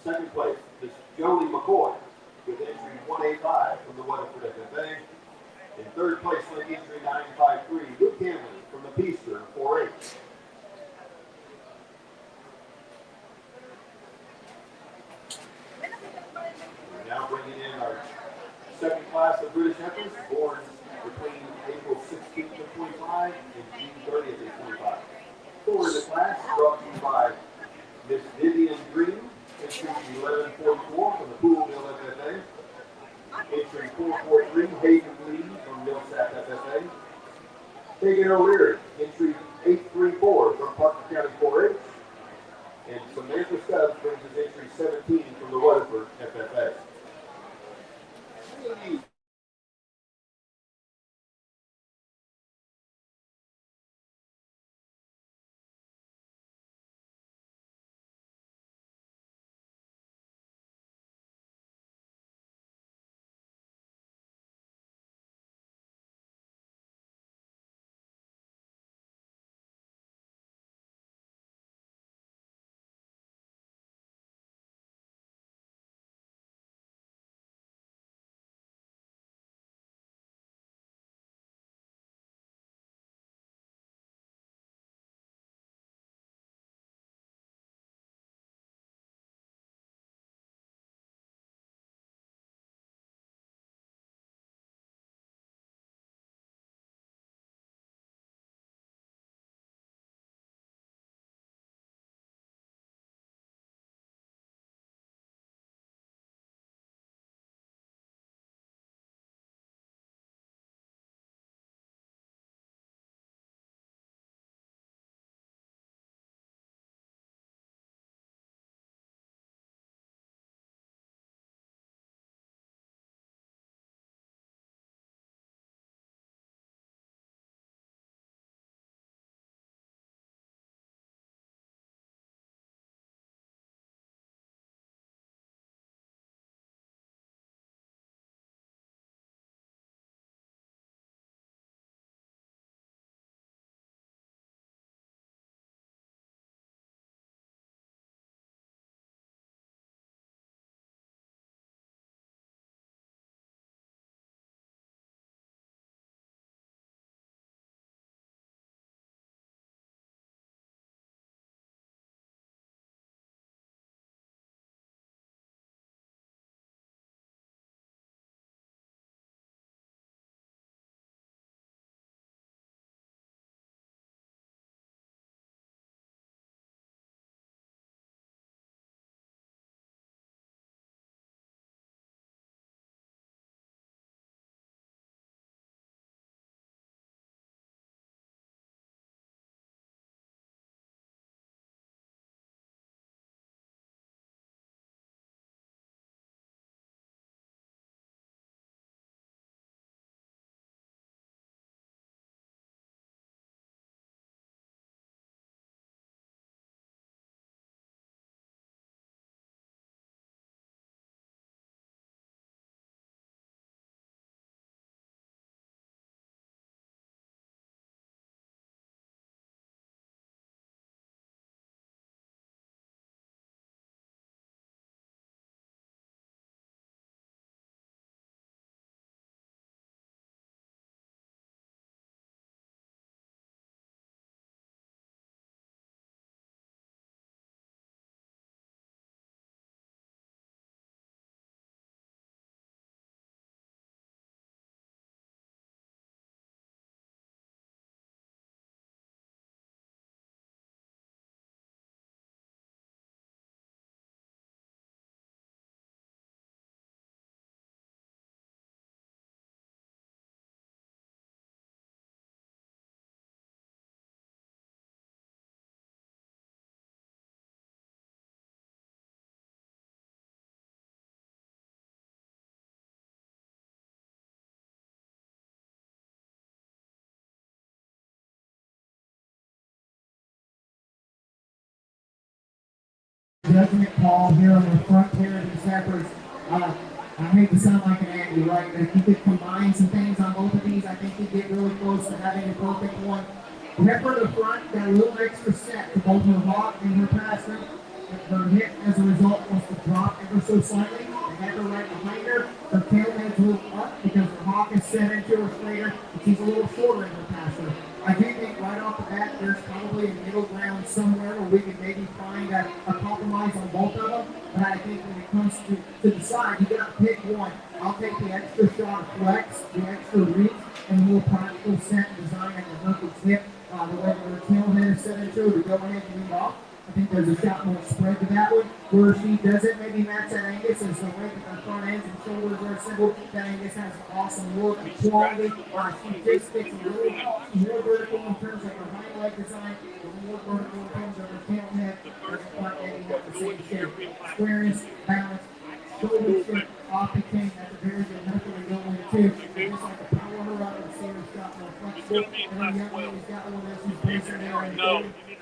Second place, Miss Jolie McCoy with entry 185 from the Weatherford FFA. In third place went entry 953, Luke Hamlin from the Peaster 4H. We're now bringing in our second class of British Heifers, born between April 16th of 25 and June 30th of 25. For the class, brought to you by Miss Vivian Green, entry 1144 from the Poolville FFA. Entry 443, Hayden Lee from Millsap FFA. Tegan O'Leary, entry 834 from Parker County 4H. And Samantha Stubbs brings us entry 17 from the Weatherford FFA. judgment call here on the front pair of these Heifers. I hate to sound like an Andy, right? But if you could combine some things on both of these, I think you'd get really close to having a perfect one. The heifer in the front got a little extra set to both her hawk and her passer. Her hip, as a result, was to drop ever so slightly. The heifer right behind her, her tail head's a little up because her hawk is set into her straighter, and she's a little shorter in her passer. I do think right off the bat, there's probably a middle ground somewhere where we could maybe find a compromise on both of them. But I think when it comes to decide, you got to pick one. I'll take the extra shot of flex, the extra reach, and the more practical set and design at the Hercules hip. The way that her tail head is set into her to go ahead and lead off. I think there's a shot more spread to that one. Where she doesn't maybe match that Angus as the way that her front ends and shoulders are assembled. That Angus has an awesome look and quality. She just gets a little more vertical in terms of her hind leg design, a more vertical in terms of her tail head. Her front end have the same shape. Squareness, balance, shoulder shape, off the chain. That's a very good method to go into too. And just like to power her up and see her shot more flexible. And then the young lady's got one that she's basing there and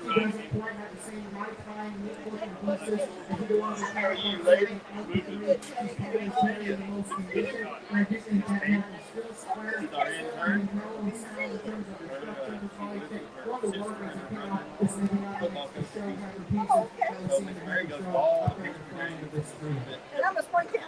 she doesn't quite have the same right time, looking pieces. If you go on the power, she's probably carrying the most condition. And I just think that heifer is still square. And no sound in terms of the structure. One of the workers that came out is maybe not to show heifer pieces. That was seen in the heifer show up there in front of this screen. That was breaking.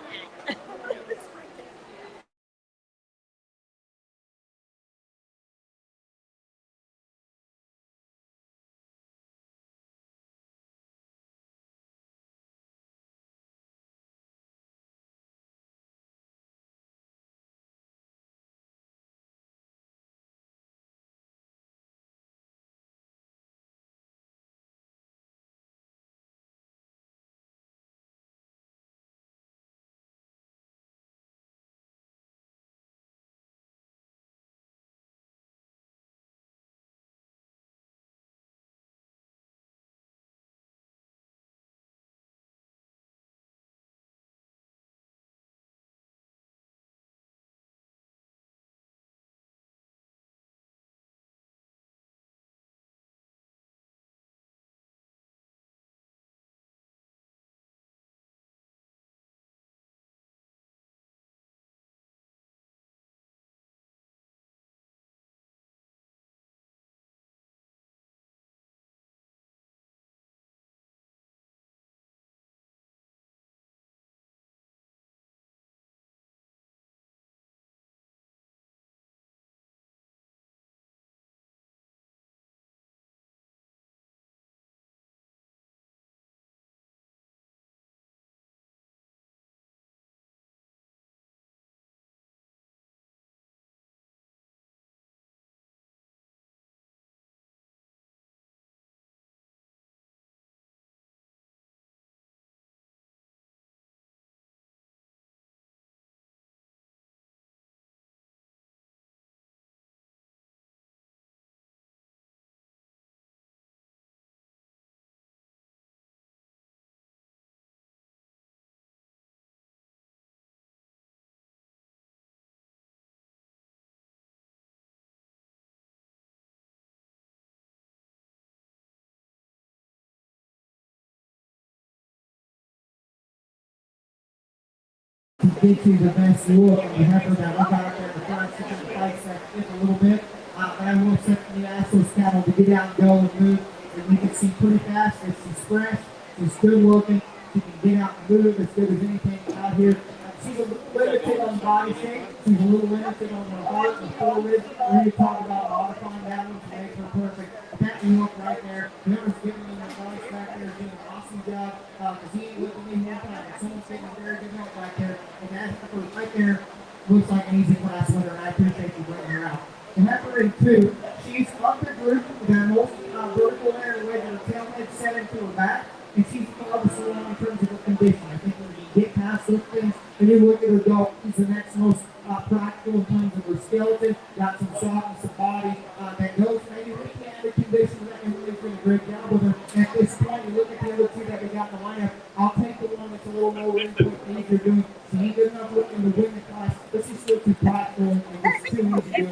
Get you the best look of the heifer that we got up there in the front, she can fight that tip a little bit. But I will certainly ask those cattle to get out and go and move. And you can see pretty fast that she's fresh, she's good looking, she can get out and move as good as anything out here. She's a little limited on body shape, she's a little limited on her heart and forward. We're going to talk about modifying that one to make her perfect. That look right there, whoever's giving me that voice back there is doing an awesome job. Because he ain't looking at me one time. Someone's taking a very good help right there. And that heifer right there looks like an easy class winner, and I appreciate you bringing her out. The heifer in two, she's up the group with her most vertical hair in the way that her tail head set into her back, and she's farthest along in terms of her condition. I think when you get past those things, and you look at her go, she's the next most practical in terms of her skeleton, got some softness of body that goes maybe with the condition that can really do a great job with her. And at this point, you look at the other two that we got in the lineup, I'll take the one that's a little more into what they're doing. She ain't good enough looking to win the class, but she's still too practical and it's too easy to do.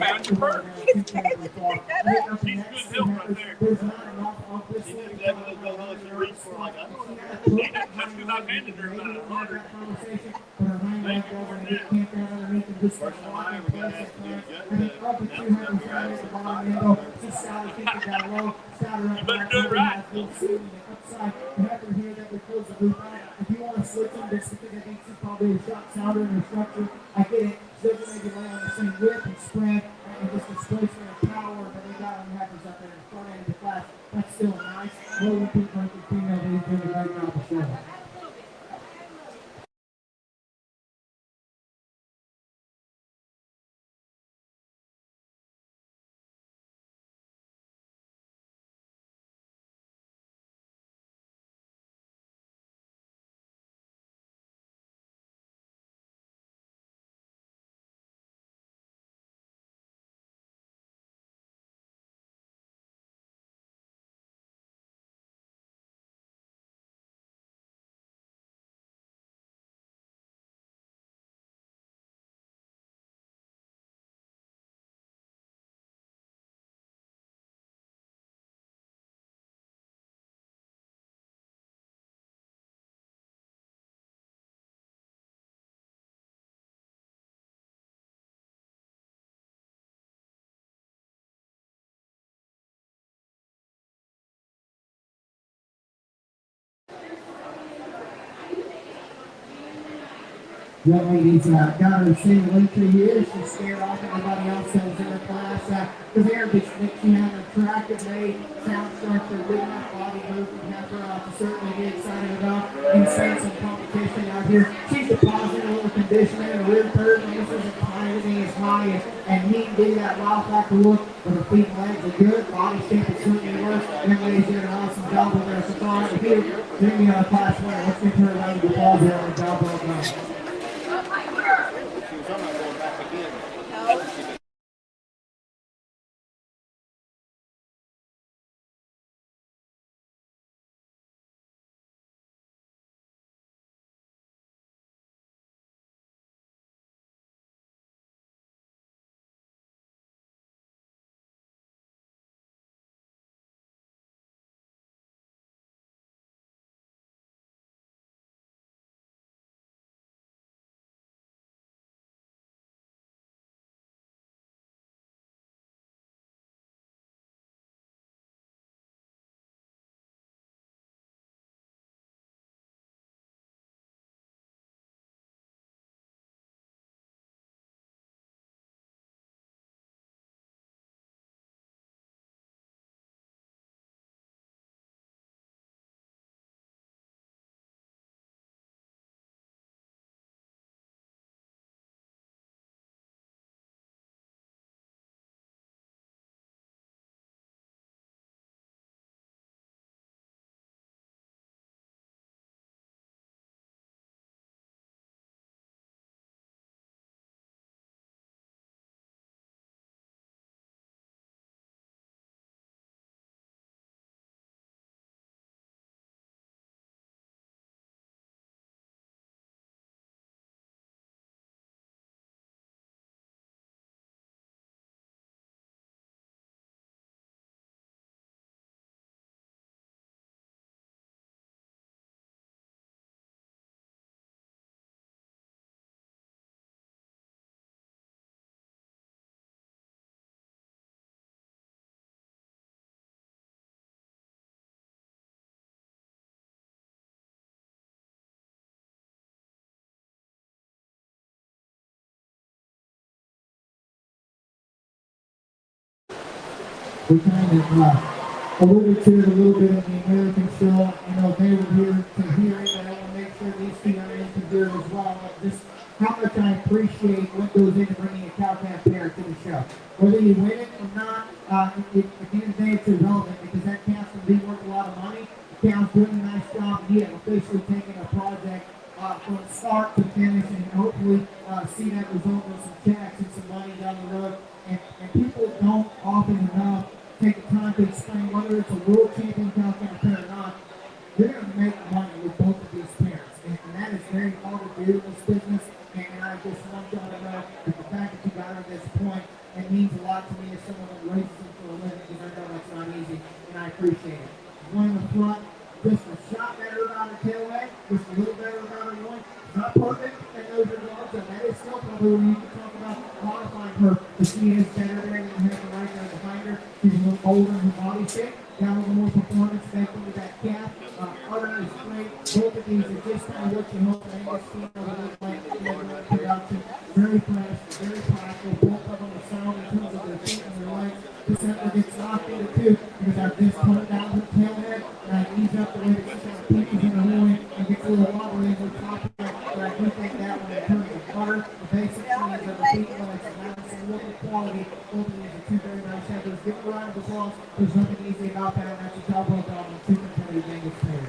There's not enough of this one. for like, I don't know. That's because I've handed her about 100. But her hind leg goes and get camped out underneath and just First time I ever got asked to do a judge, I think up at 200 pounds at the bottom window. She's solid, keep it down low. Started up. You better do it right. We'll see the upside. The heifer here that we close the loop on. If you want to switch them, just because I think she's probably a shot sounder in her structure. I get it. She doesn't make it lay on the same width and spread and just displacement and power that they got on the heifers up there in the front end of the class. That's still a nice, low repeat ranking female that he's doing a great job of showing. Young lady's got her single entry here. She's scared off everybody else that was in her class. Because Arabic she had an attractive made sound structure, good enough body movement, have her to certainly be excited about and seeing some competition out here. She's depositing a little conditioning and a rear third races and piloting is high and neat and do that wow factor look, but her feet and legs are good. Body shape is certainly works. Young lady's doing an awesome job with her. So far, here, bring me on a class winner. Let's get her around the ball there on the job well done. She was talking about going back again. After she did. We kind of alluded to it a little bit in the American show. You know, they were here to hear it, and I want to make sure these two young men can hear it as well. Just how much I appreciate what goes into bringing a cow-calf pair to the show. Whether you win it or not, at the end of the day, it's irrelevant because that calf's going to be worth a lot of money. The calf's doing a nice job, and you have officially taken a project from start to finish, and hopefully see that result with some checks and some money down the road. And people don't often enough take the time to explain whether it's a world champion cow-calf pair or not. You're going to make money with both of these pairs, and that is very hard to do in this business. And I just want y'all to know that the fact that you got to this point, it means a lot to me as someone that raises them for a living, because I know that's not easy, and I appreciate it. One in the front, just a shot better around her tailhead, just a little better around her loin. Not perfect, and those are dogs, and that is still probably where you can talk about modifying her. But she is better there than you have the right there behind her. She's a little older in her body shape, got a little more performance back into that calf. Other is great. Both of these are just kind of what you hope that Angus team will look like in production. Very fresh, very practical. Both of them are sound in terms of their feet and their legs. This heifer gets knocked into two because I've just put it down her tailhead and I ease up the way that she kind of peeks in her loin and gets a little wobbly in her top. But I do think that one in terms of butter, the basic needs of the feet legs and having some local quality, both of these are two very nice heifers. Give a round of applause. There's nothing easy about that, and that's a job well done on two competitive Angus pairs.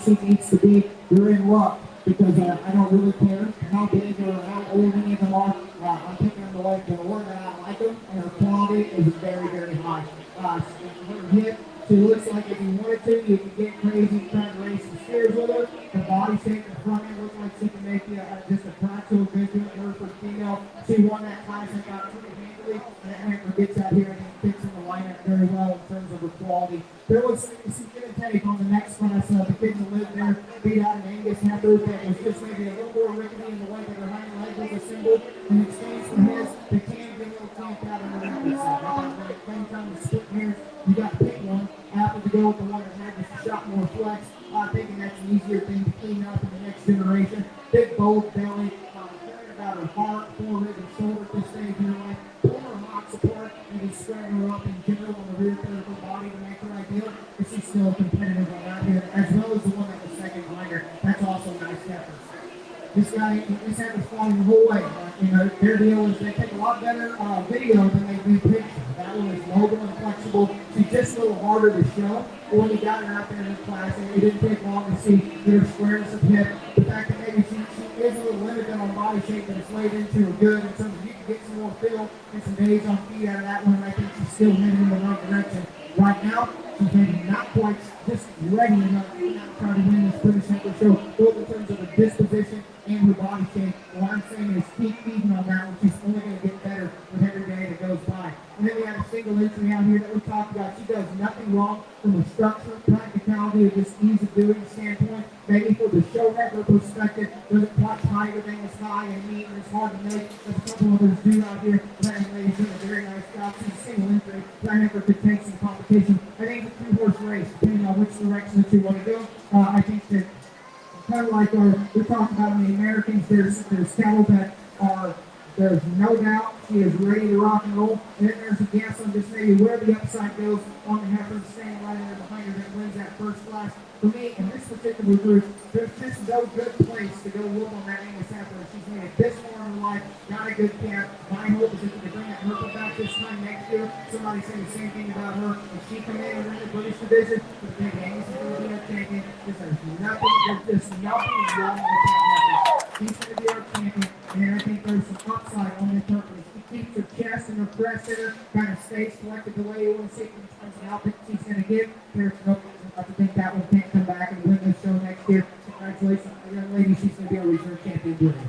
She needs to be, you're in luck because I don't really care how big or how old any of them are. I'm picking them away for the word that I like them, and her quality is very, very high. Her hip, she looks like if you wanted to, you could get crazy trying to race some steers with her. The body shape in the front end looks like she can make you just a practical vision her for female. She won that class and got pretty handily, and that heifer gets out here and fits in the lineup very well in terms of her quality. There was some give and take on the next class. The kids that lived there beat out an Angus heifer that was just maybe a little more rickety in the way that her hind leg was assembled. In exchange for his, the can get a little camped out on the right side. When it came time to split hairs, you got to pick one. I happened to go with the one that had just a shot more flex. Thinking that's an easier thing to clean up in the next generation. Big, bold belly, caring about her heart, forehead, and shoulder at this stage in her life. Pull her hocks apart and be squaring her up in general on the rear third of her body to make her ideal. But she's still competitive on that here, as well as the one that was second behind her. That's also a nice effort. This heifer's flying the whole way. Their deal is they take a lot better video than they do picture. That one is mobile and flexible. She's just a little harder to show. But when you got her out there in the class, it didn't take long to see her squareness of hip. The fact that maybe she is a little limited on body shape, but it's laid into her good in terms of you can get some more feel and some days on feet out of that one. And I think she's still heading in the right direction. Right now, she's maybe not quite just ready enough to try to win this British Heifer Show, both in terms of her disposition and her body shape. What I'm saying is keep feeding on that one. She's only going to get better with every day that goes by. And then we have a single entry out here that we talked about. She does nothing wrong from a structure, practicality, or just ease of doing standpoint. Maybe for the show heifer perspective, doesn't quite tie everything is high and neat and it's hard to make. There's a couple others do out here. That lady's doing a very nice job. She's a single entry. That heifer could take some competition. I think it's a two-horse race, depending on which direction that you want to go. I think that kind of like we're talking about in the Americans, there's cattle that are, there's no doubt she is ready to rock and roll. And then there's a guess on just maybe where the upside goes on the heifer standing right there behind her that wins that first class. For me, in this particular group, there's just no good place to go whoop on that English heifer. She's made it this far in her life, not a good calf. My hope is that they bring that heifer back this time next year. Somebody said the same thing about her. If she come in and win the British division, the big Angus is going to be our champion. There's just nothing wrong with that heifer. She's going to be our champion, and I think there's some upside on this heifer. She keeps her chest and her breast in her, kind of stays collected the way you want to see from the types of outfit she's going to give. There's no reason not to think that one can't come back and win this show next year. Congratulations to the young lady. She's going to be our reserve champion British.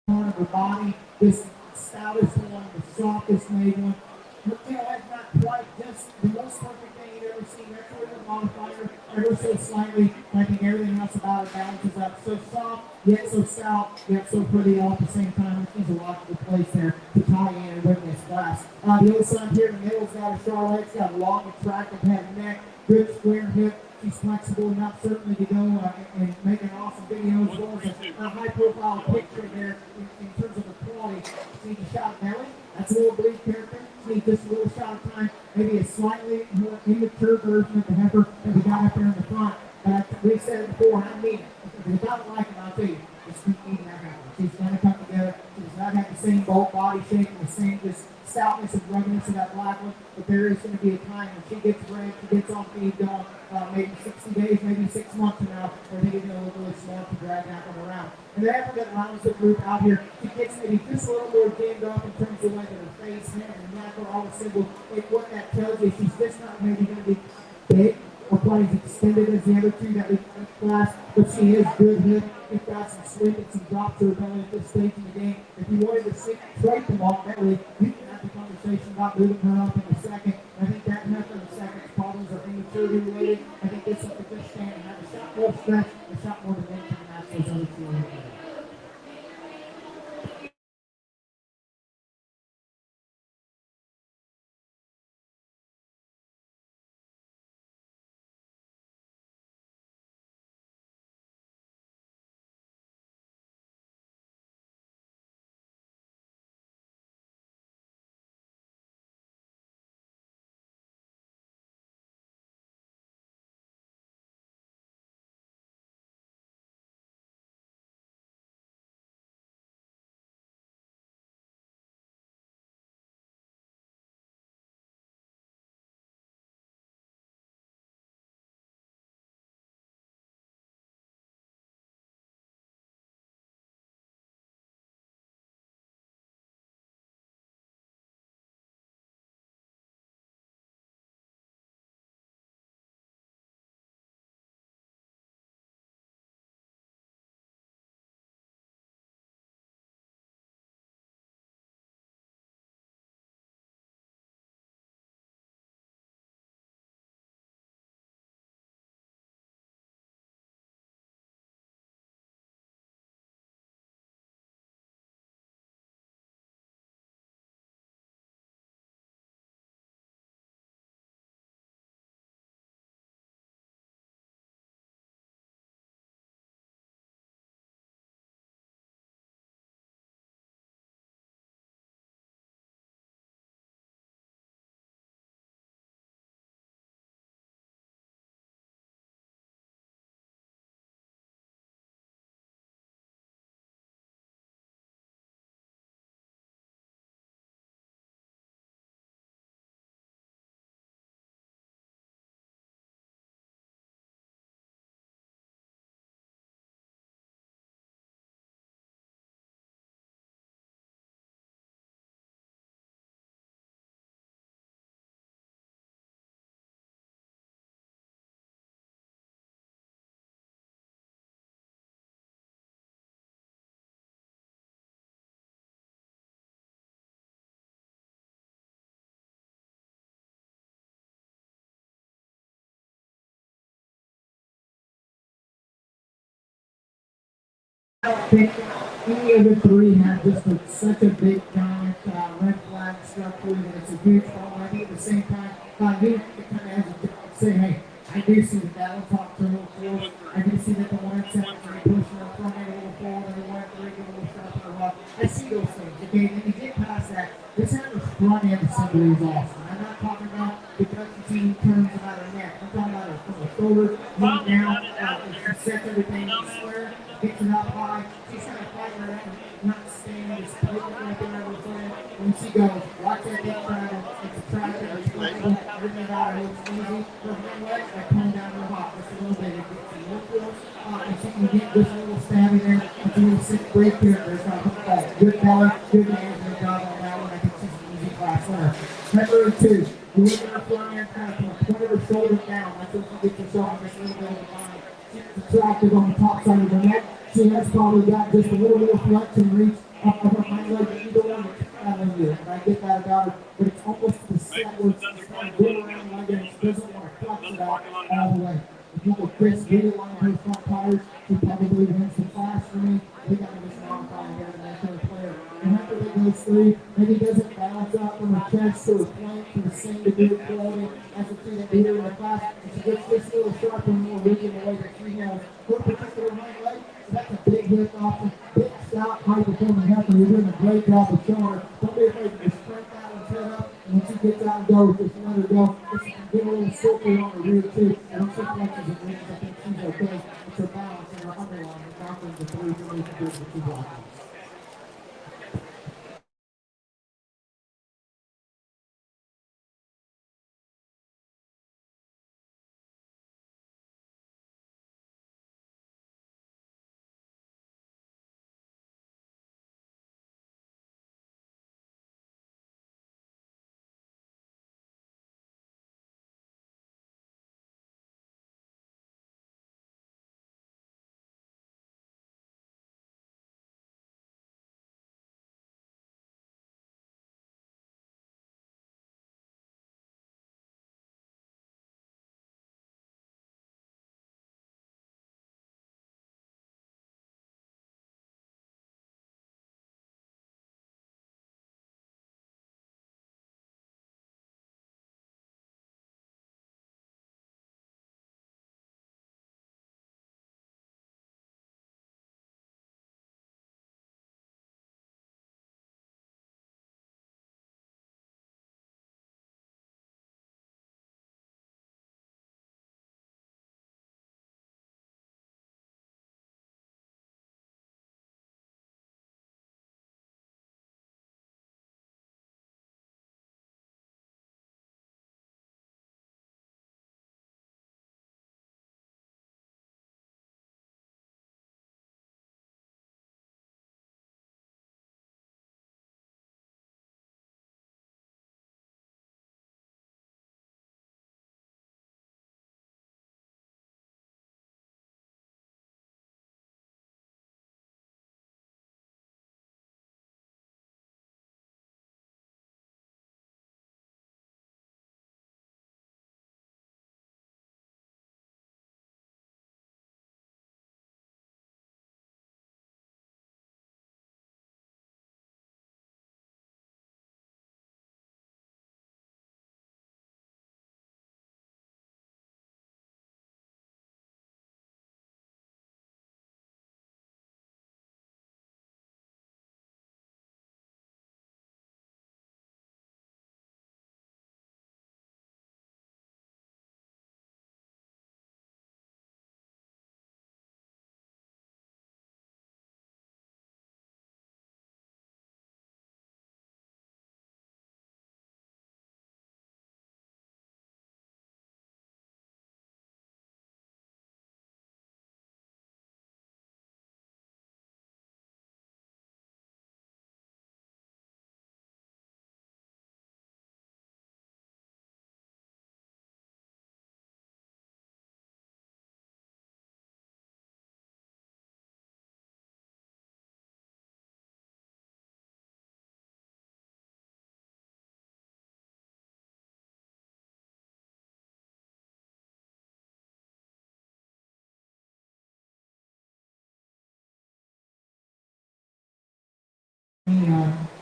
Part of her body, this stoutest one, the softest made one. Her tail head's not quite just the most perfect thing you've ever seen. That's where the modifier ever so slightly. I think everything else about her balances up. So soft, yet so stout, yet so pretty all at the same time. She's a logical place there to tie in and win this class. The other side here in the middle's got a Charlotte. It's got a long, attractive head and neck, good square hip. She's flexible enough certainly to go and make an awesome video as well as a high-profile picture there in terms of the quality. She needs a shot of belly. That's a little brief character. She needs just a little shot of time. Maybe a slightly more immature version of the heifer that we got up there in the front. But we've said it before, and I mean it. If you don't like it, I'll tell you, just keep eating that heifer. She's going to come together. She does not have the same bulk body shape and the same just stoutness and ruggedness of that black one, but there is going to be a time when she gets bred, she gets on feed going, maybe 60 days, maybe 6 months from now, where they get a little really smart to drag that one around. And the heifer that rounds the group out here, she gets maybe just a little more jammed up in terms of like her face, head, and neck, or all the symbols. Like what that tells you, she's just not maybe going to be big, or quite as extended as the other two that we've got in class, but she is good hip. We've got some swing and some drop to her belly at this stage in the game. If you wanted to straight them off that way, we can have the conversation about moving her up in the second. I think that heifer in the second problems are immaturity related. I think this one could just stand and have a shot more stretch, a shot more dimension, and that's those other two. I don't think any of the three have just such a big giant red flag stuff through that it's a huge problem. I think at the same time, you kind of has a job to say, hey, I do see that that will talk to a little force. I do see that the one at second is pushing her front end a little forward and the one at three getting a little sharper or what. I see those things. Okay, and you get past that. This hammer's front end assembly is awesome. I'm not talking about the consistency terms about her neck. I'm talking about her from the shoulder, moving down, she sets everything square, gets it up high. She's trying to fight her out, not stand, just put it right there on her foot. When she goes, watch that hip travel. It's a track that is flexible. Everything about her looks easy. Her hind legs are coming down her hop just a little bit. It gets a little close. And she can get just a little stab in there. It's a little sick break here. There's not a fall. Good belly, good management job on that one. I think she's an easy class winner. Number two, you look at her front end kind of from the point of her shoulder down. That's what she gets herself on this little bit of a line. She's attractive on the top side of her neck. She has probably got just a little more flex and reach up of her hind leg than either one that's traveling you. And I get that about her, but it's almost the set where she's kind of going around like it and she doesn't want to flex it out all the way. If you go Chris really line her front tires, she probably wins the class for me. We got to just modify and get her that third player. And after they go through, maybe doesn't balance out from her chest to her flank to the same degree of quality as the two that beat her in the class. And she gets this little sharper and more rigid in the way that she has her particular hind leg. That's a big hit option, big stout, high performing heifer. You're doing a great job of showing her. Don't be afraid to just crank that one head up, and when she gets out and goes, just let her go. If she can get a little silky on her rear too, and if she flexes and rings, I think she's okay. It's her balance and her underline. Her confidence, the three really good with two blocks.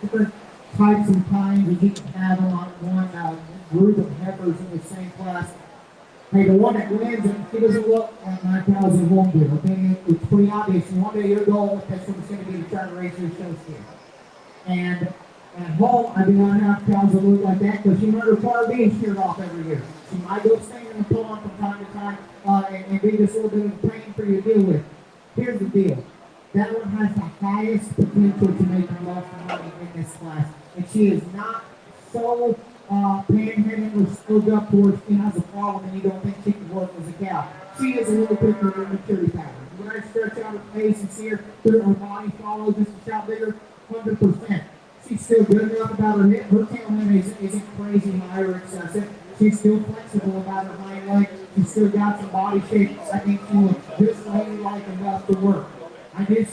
different types and kinds, as you can have them on one group of heifers in the same class. Hey, the one that wins, he doesn't look at 9,000 home good. Okay, it's pretty obvious. And one day your goal, that's what it's going to be to try to raise your show steer. And at home, I do not have cows that look like that because she might require being sheared off every year. She might go stand in the pond from time to time and be just a little bit of a pain for you to deal with. Here's the deal. That one has the highest potential to make the most money in this class. And she is not so panhandling or screwed up towards she has a problem and you don't think she can work as a cow. She is a little quicker in maturity pattern. When I stretch out her face and see her through her body follow just a shot bigger, 100%. She's still good enough about her hip. Her tail end isn't crazy high or excessive. She's still flexible about her hind leg. She's still got some body shape. I think she looks just ladylike enough to work. I get it.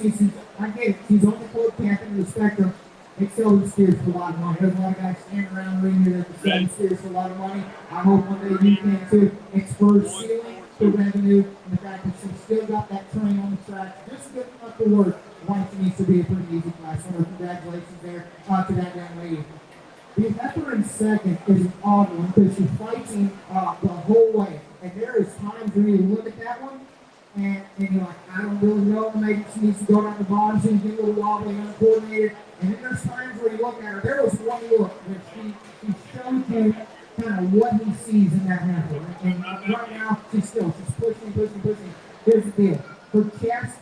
She's on the float camp in the spectrum. It sells steers for a lot of money. There's a lot of guys standing around the ring here that sell steers for a lot of money. I hope one day you can too. It's for ceiling, for revenue, and the fact that she's still got that train on the track, just good enough to work. Once it needs to be a pretty easy class. So congratulations there to that young lady. The heifer in second is an odd one because she's fighting the whole way. And there is times where you look at that one and you're like, I don't really know, maybe she needs to go down the bottom, she's getting a little wobbly, uncoordinated. And then there's times where you look at her, there was one look where she showed you kind of what he sees in that heifer. And right now, she's pushing. Here's the deal. Her chest,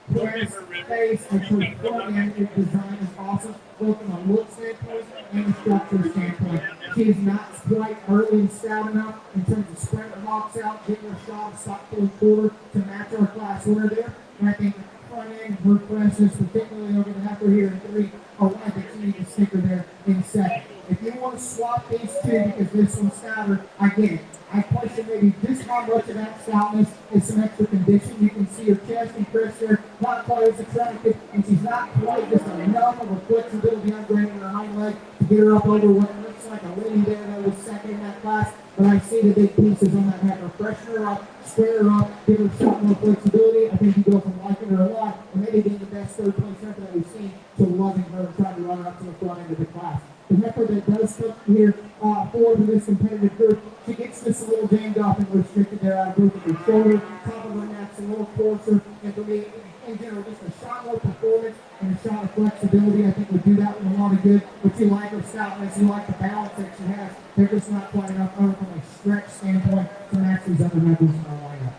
breast, face, and her front end design is awesome, both from a look standpoint and a structure standpoint. She is not quite early and stout enough in terms of spreading her hocks out, getting her shot, stop full quarter to match our class winner there. And I think the front end, her freshness, particularly over the heifer here in 3, are one that you need to stick her there in second. If you want to swap these two because this one's stouter, I get it. I question maybe just how much of that stoutness is some extra condition. You can see her chest and crest there, not quite as attractive, and she's not quite just enough of a flexibility underneath her hind leg to get her up over what looks like a lady there that was second in that class. But I see the big pieces on that heifer. Freshen her up, square her up, give her a shot more flexibility. I think you go from liking her a lot and maybe being the best third place heifer that we've seen to loving her and trying to run her up to the front end of the class. The heifer that does come here forward in this competitive group, she gets just a little jammed off and restricted there out of group with her shoulder, top of her neck's a little coarser, and for me, in general, just a shot more performance and a shot of flexibility, I think would do that one a lot of good. But you like her stoutness, you like the balance that she has. They're just not quite enough from a stretch standpoint to match these other heifers in our lineup.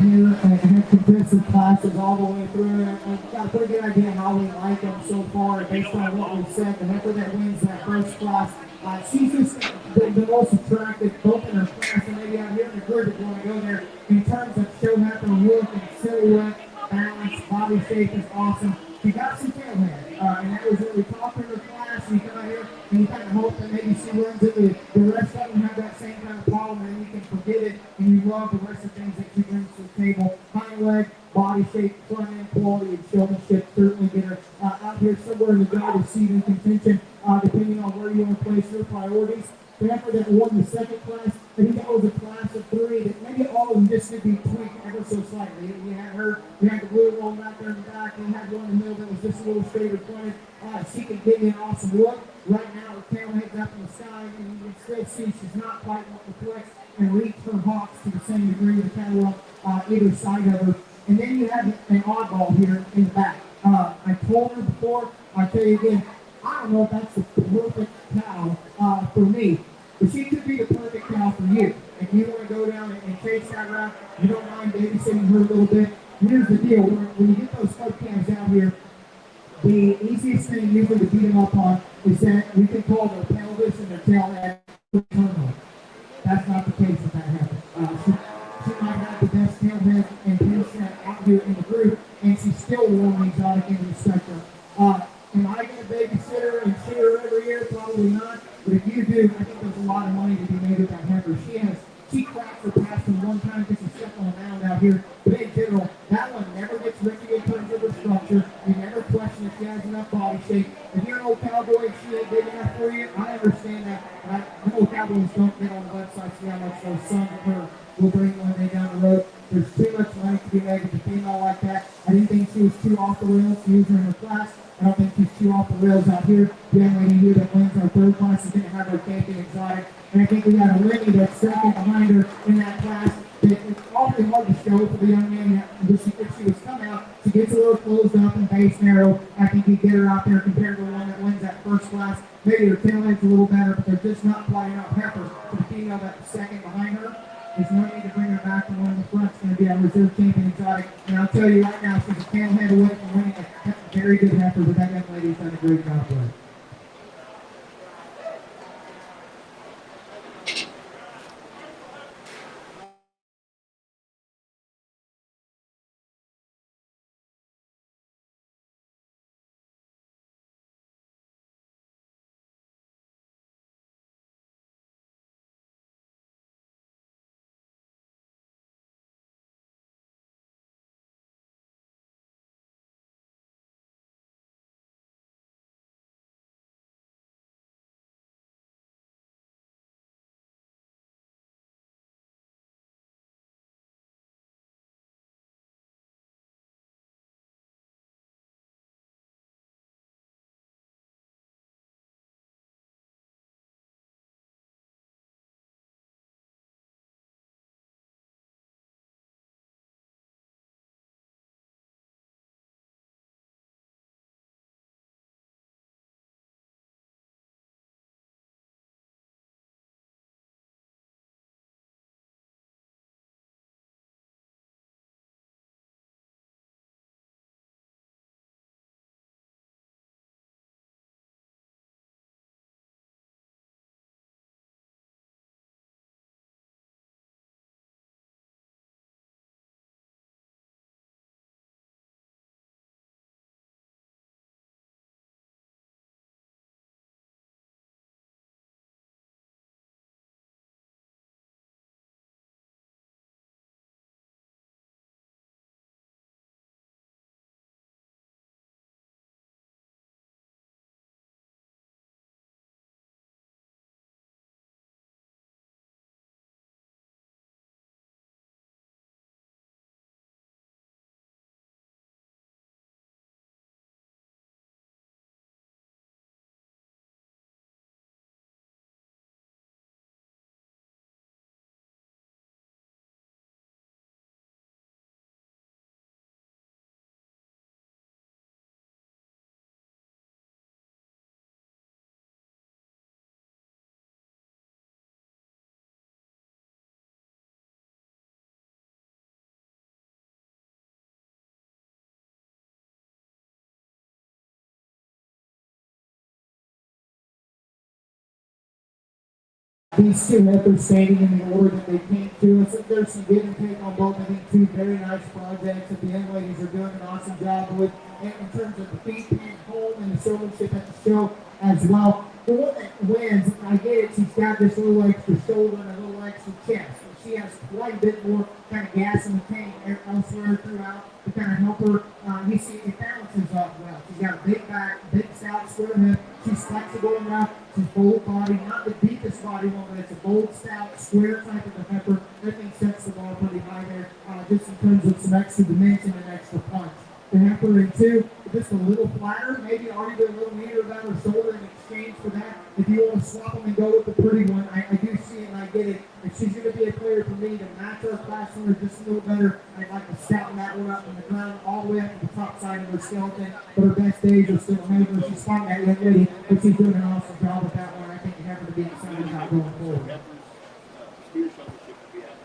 Here and contested classes all the way through. I've got a pretty good idea how we like them so far based on what we've said. The heifer that wins that first class, she's just the most attractive both in her class and maybe out here in the group if you want to go there. In terms of show heifer look and silhouette, balance, body shape is awesome. She got some tail head. And that was really top in her class. You come out here and you kind of hope that maybe she learns it. The rest of them have that same kind of problem, and then you can forget it and you love the rest of the things that she brings to the table. Hind leg, body shape, front end quality, and showmanship certainly get her out here somewhere in the driver's seat in contention, depending on where you want to place your priorities. The heifer that won the second class, I think that was a class of three that maybe all of them just could be tweaked ever so slightly. You had her, you had the blue one back there in the back, and you had one in the middle that was just a little straighter pointed. She can give you an awesome look. Right now, her tail head's up in the sky, and you can still see she's not quite wanting to flex and reach her hocks to the same degree of the cattle either side of her. And then you have an oddball here in the back. I told her before, I'll tell you again, I don't know if that's the perfect cow for me. But she could be the perfect cow for you. If you want to go down and chase that route, you don't mind babysitting her a little bit. Here's the deal. When you get those stud calves out here, the easiest thing usually to beat them up on is that we can call their pelvis and their tail head terminal. That's not the case if that happens. She might have the best tail head and pinch out here in the group, and she's still warm exotic in the spectrum. Am I going to babysit her and see her every year? Probably not. But if you do, I think there's a lot of money to be made with that heifer. She cracks her past them one time because she stepped on a mound out here. But in general, that one never gets rickety in terms of her structure. You never question if she has enough body shape. If you're an old cowboy and she ain't big enough for you, I understand that. The old cowboys don't get on the website, see how much those sons of her will bring one day down the road. There's too much money to be made with a female like that. I didn't think she was too off the rails to use her in her class. I don't think she's too off the rails out here. The young lady here that wins our third class is going to have her camping exotic. And I think we got a Lenny that's second behind her in that class. It's awfully hard to show for the young man. If she was come out, she gets a little closed up and base narrow. I think you get her out there compared to the one that wins that first class. Maybe her tail head's a little better, but they're just not quite enough heifer for the female that's second behind her. There's no need to bring her back from one in the front. It's going to be our reserve champion exotic. And I'll tell you right now, she's a tail head away from winning a very good heifer, but that young lady's done a great job with it. These two Heifers standing in the order that they came to us. There's some give and take on both. I think two very nice projects that the young ladies are doing an awesome job with in terms of the feet being home and the showmanship at the show as well. The one that wins, I get it, she's got this little extra shoulder and a little extra chest. And she has quite a bit more kind of gas in the tank elsewhere throughout to kind of help her. You see, it balances up well. She's got a big back, big stout, square hip. She's flexible enough. She's bold body, not the deepest body one, but it's a bold, stout, square type of a heifer. I think sets the bar pretty high there, just in terms of some extra dimension and extra punch. The heifer in two, just a little flatter, maybe argue a little neater about her shoulder in exchange for that. If you want to swap them and go with the pretty one, I do see it and I get it. If she's going to be a player for me to match our class winner just a little better, I'd like to stack that one up from the ground all the way up to the top side of her skeleton. But her best days are still ahead of her. She's fine, that young lady, but she's doing an awesome job with that one. I think you have her to be excited about going forward. Spear showmanship would be out.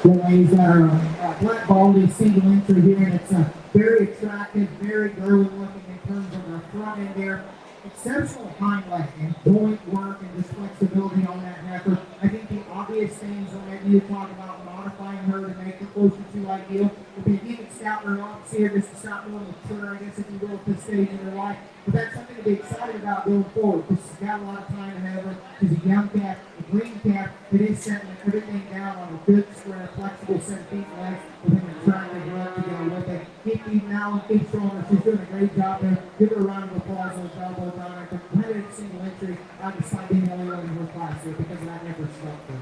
The ladies are Black Baldy single entry here, and it's very attractive, very girly looking in terms of her front end there. Exceptional hind leg and joint work and just flexibility on that heifer. I think the obvious things whenever you talk about modifying her to make her closer to ideal would be even scouting her off, see her just to stop more mature, I guess, if you will, at this stage in her life. But that's something to be excited about going forward because she's got a lot of time ahead of her. She's a young calf, a green calf that is setting everything down on a good, square, flexible set of feet and legs with an attractive run to go with it. Keep feeding out, keep showing her. She's doing a great job there. Give her a round of applause on the job well done. I competitive single entry. I decided being the only one in her class here because of that effort structure.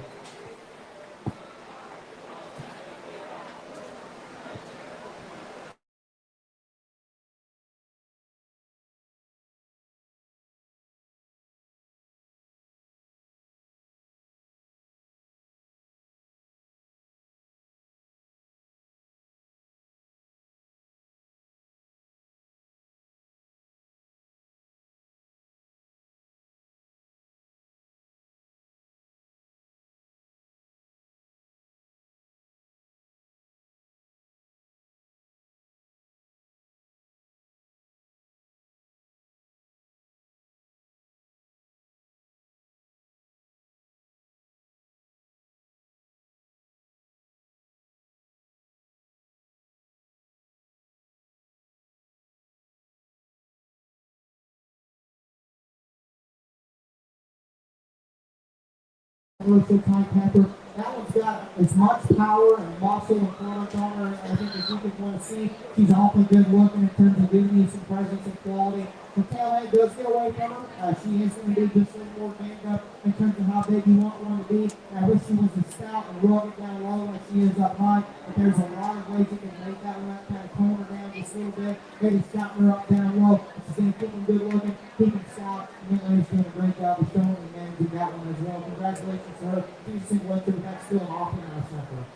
Commercial type heifer. That one's got as much power and muscle and product on her, and I think as you can want to see, she's awfully good looking in terms of giving you some presence and quality. The tailhead does get away from her. She is going to be just a little more ganged up in terms of how big you want one to be. I wish she was as stout and rugged down low like she is up high, but there's a lot of ways you can make that one kind of tone her down just a little bit, maybe stopping her up down low. She's going to keep them good looking, keep them stout, and then she's doing a great job of showing and managing that one as well. Congratulations to her. She's a single entry, but that's still an awfully nice effort.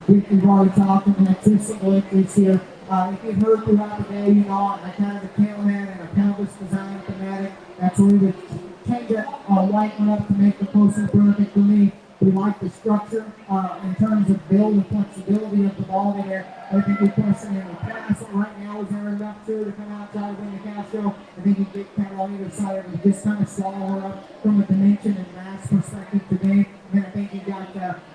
We've already talked, and we have two single entries here. If you've heard throughout the day, you know, I kind of a cameraman and a pelvis design thematic. That's where we would change that white one up to make the closer perfect for me. We like the structure in terms of build and flexibility of the ball there. I think we put us in a pass right now. Is there enough to come outside win the Castro? I think you get kind of on either side of it. Just kind of swallow her up from a dimension and mass perspective today. And then I think you got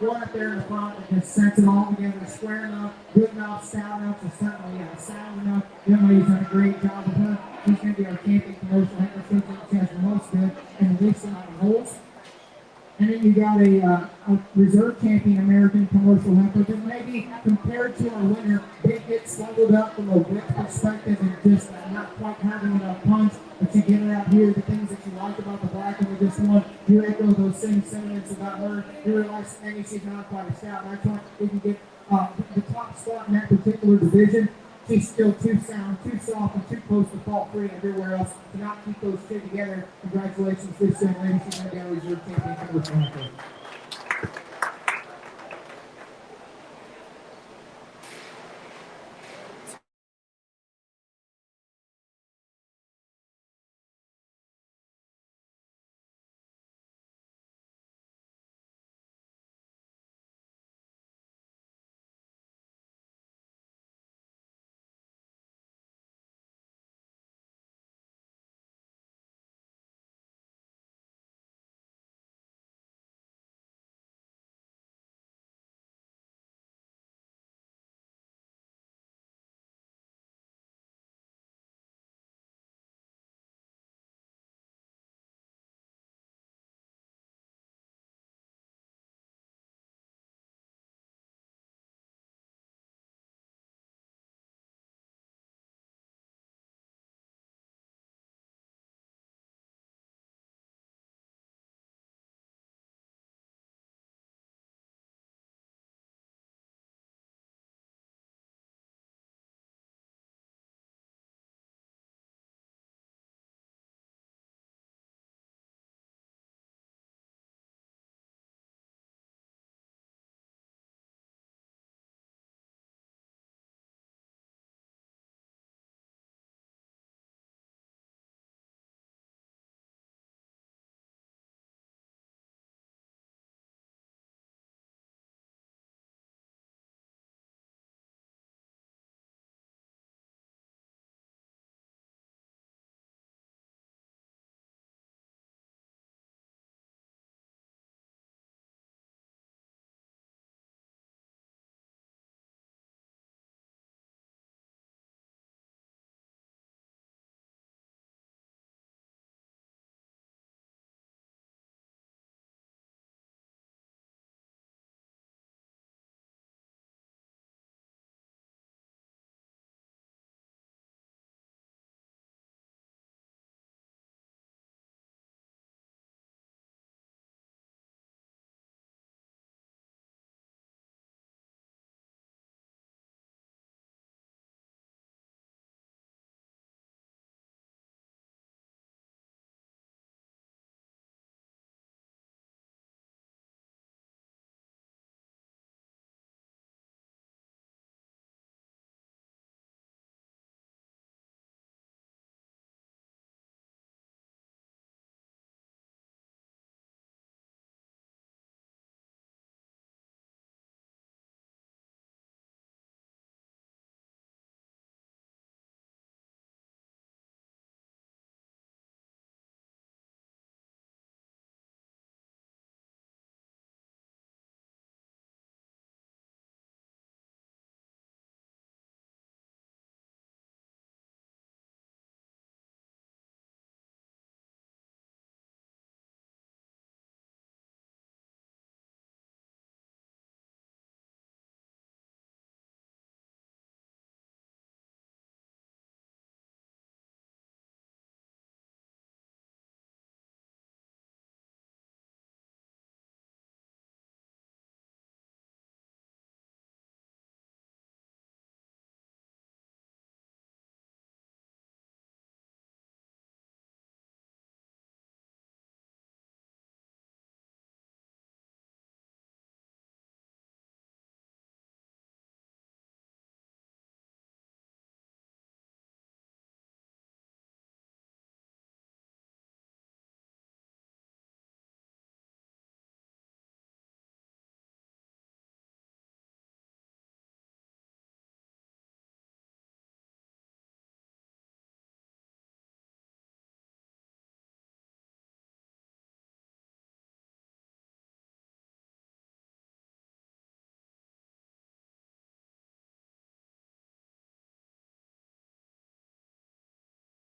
one up there in the front that just sets it all together, square enough, good enough, sound enough, so certainly sound enough. Young lady's done a great job with her. She's going to be our champion commercial heifer. She has the most good and the least amount of holes. And then you got a reserve champion American commercial heifer that maybe compared to our winner, they get snuggled up from a width perspective and just not quite having enough punch. But you get it out here, the things that you like about the black one with this one, you echo those same sentiments about her. You realize maybe she's not quite a stout. That's why if you get the top spot in that particular division, she's still too sound, too soft, and too close to fault free everywhere else to not keep those two together. Congratulations, this young lady. She's going to be our reserve champion for the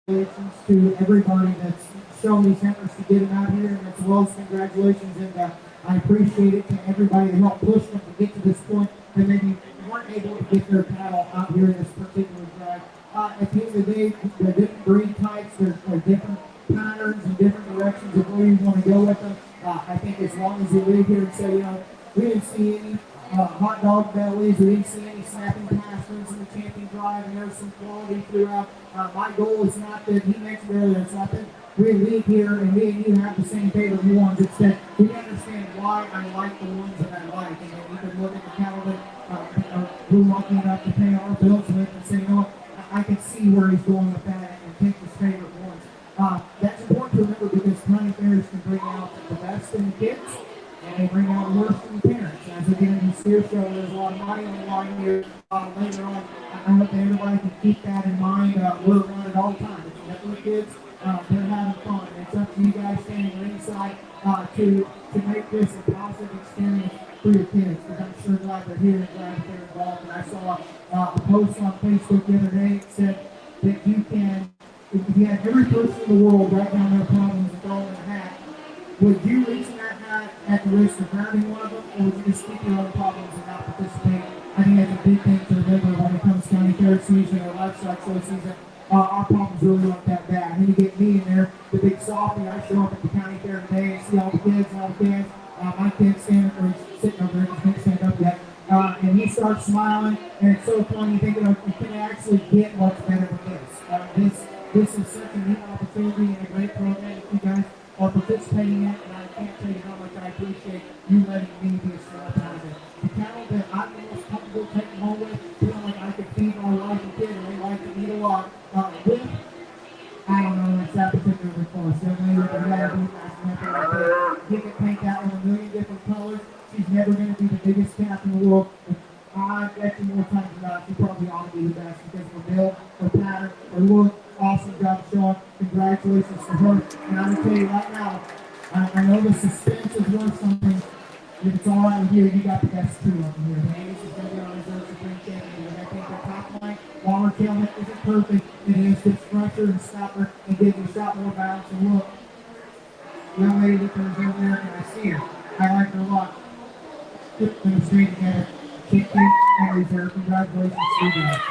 congratulations to everybody that's shown these efforts to get them out here, and as well as congratulations, and I appreciate it to everybody that helped push them to get to this point that maybe weren't able to get their cattle out here in this particular drive. At the end of the day, there are different breed types, there's different patterns and different directions of where you want to go with them. I think as long as you leave here and say, you know, we didn't see any hot dog bellies, we didn't see any snapping pasterns in the champion drive, and there's some quality throughout. My goal is not that he mentioned earlier, it's not that we leave here and me and you have the same favorite ones. It's that we understand why I like the ones that I like, and then we can look at the cattle that we're lucky enough to pay our bills with and say, you know what, I can see where he's going with that and take his favorite ones. That's important to remember because county fairs can bring out the best in the kids and they bring out the worst in the parents. As we get into steer show, there's a lot of money on the line here later on. I hope that everybody can keep that in mind. We're around it all the time. It's never the kids. They're having fun. It's up to you guys standing ringside to make this a positive experience for your kids. Because I'm sure glad they're here and glad that they're involved. And I saw a post on Facebook the other day that said that you can, if you had every person in the world write down their problems and throw them in a hat, would you reach in that hat at the risk of drowning one of them, or would you just keep your own problems and not participate? I think that's a big thing to remember when it comes to county fair season or livestock show season. Our problems really aren't that bad. And then you get me in there, the big softy. I show up at the county fair today and see all the kids and all the kids. My kid's standing, or he's sitting over there, he can't stand up yet. And he starts smiling, and it's so funny thinking of you can actually get much better than this. This is such a neat opportunity and a great program that you guys are participating in, and I can't tell you how much I appreciate you letting me be a small part of it. The cattle that I'm the most comfortable taking home with, feeling like I could feed my wife and kid, and they like to eat a lot. With, I don't know, it's that particular close. Young lady with the red boot, nice enough right there. He can paint that in a million different colors. She's never going to be the biggest calf in the world. I bet you more times than not, she probably ought to be the best because of her build, her pattern, her look. Awesome job, Sean. Congratulations to her. And I'm going to tell you right now, I know the suspense is worth something. If it's all right with you, you got the best two of them here. Mavis is going to be on reserve Supreme Champion. I think the top line, while her tailhead isn't perfect, it is gets fresher and stopper and gives you a shot more balance and look. Young lady that comes over there, and I see her. I like her a lot. Put them straight together. Keep and reserve. Congratulations to you guys.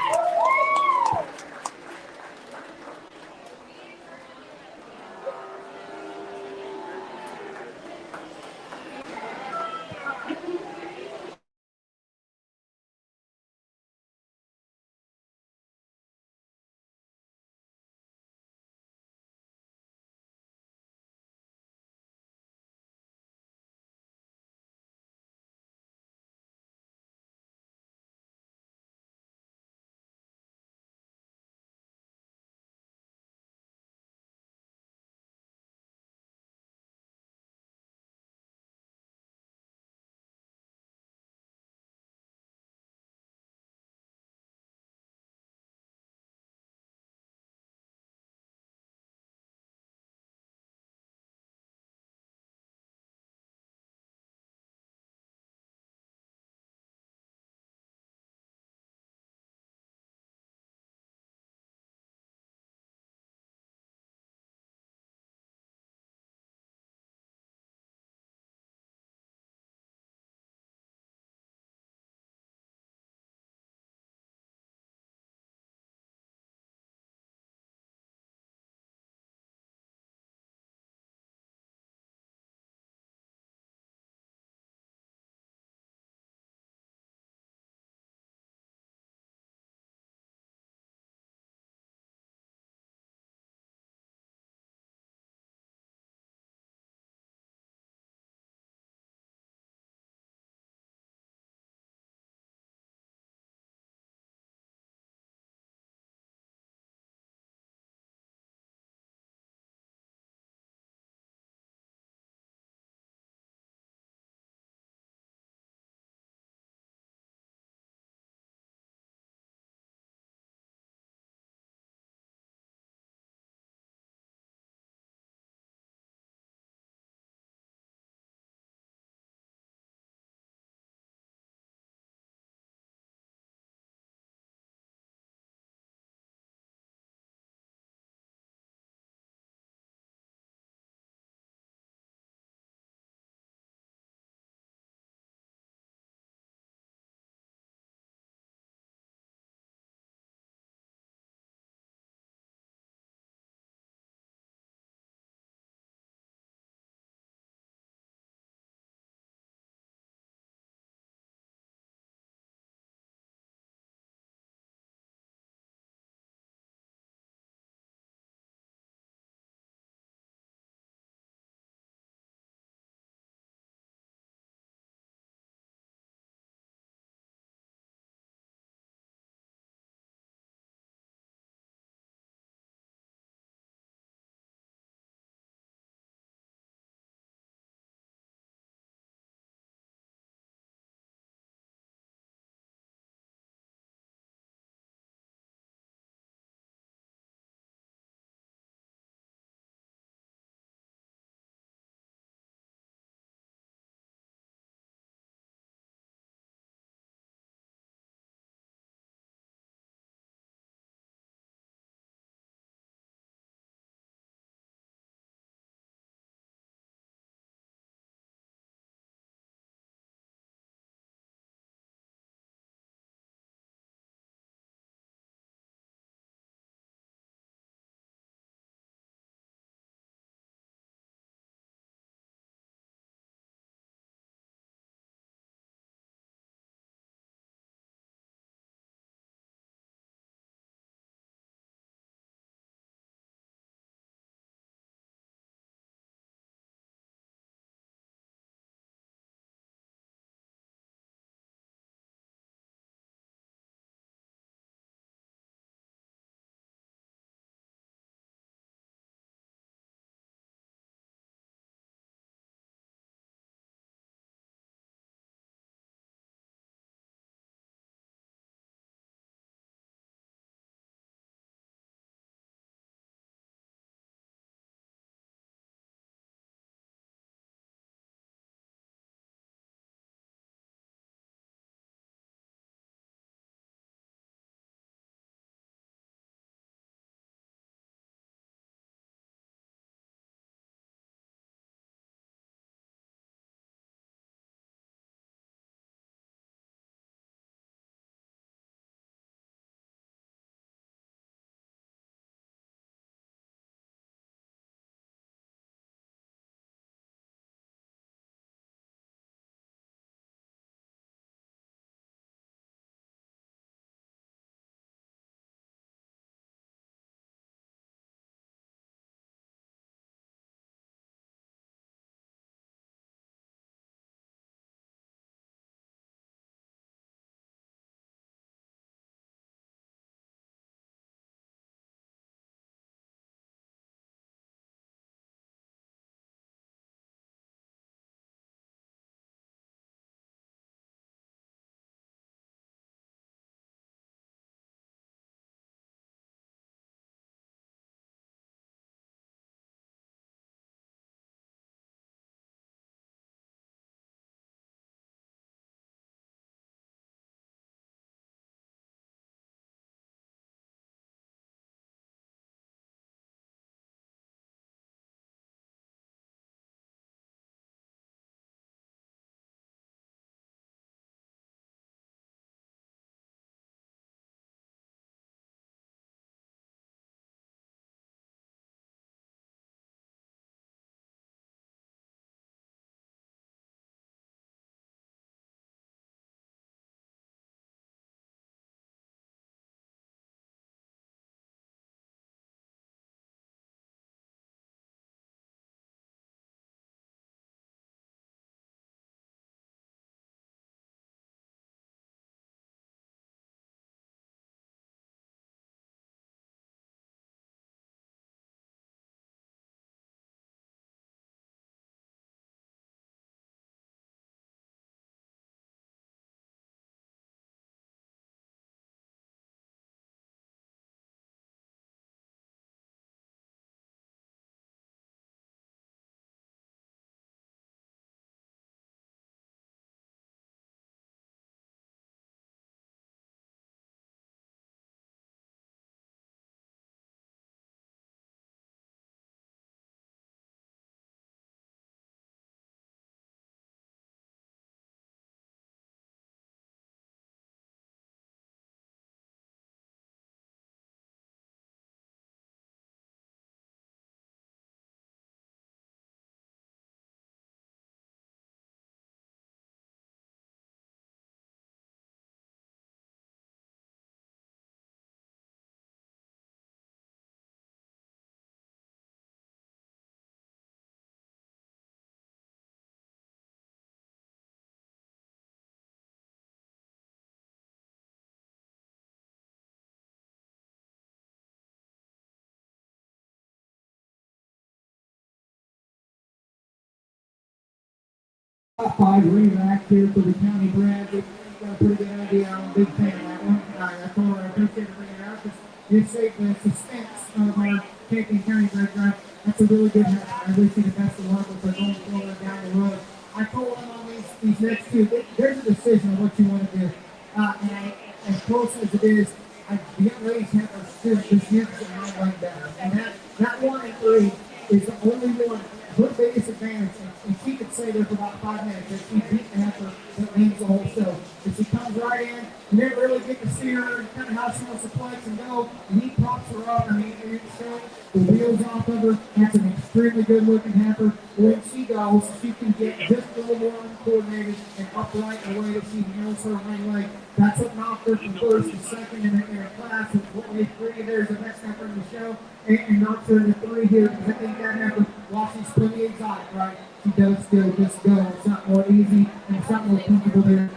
Top five revac here for the county brand. We've got a pretty good idea. I'm a big fan of that one. I told her I appreciate it bringing it out because it saved the suspense of our Champion County bread drive. That's a really good heifer. I wish you the best of luck with her going forward down the road. I told him on these next two, there's a decision of what you want to do. And as close as it is, the young ladies have a student this year because they're not better. And that 1 and 3 is the only one, her biggest advantage, and she could stay there for about 5 minutes, and she beat the heifer that leads the whole show. If she comes right in, you never really get to see her and kind of how she wants to flex and go, and he pops her up, and it shows the wheels off of her. That's an extremely good looking heifer. When she goes, she can get just a little more uncoordinated and upright in a way that she nails her right leg. That's what knocked her from first to second in a class. It's what we agree there's the best heifer in the show. And knocked her into 3 here because I think that heifer, while she's pretty exotic, right? She does still just go. It's not more easy and it's not more comfortable there.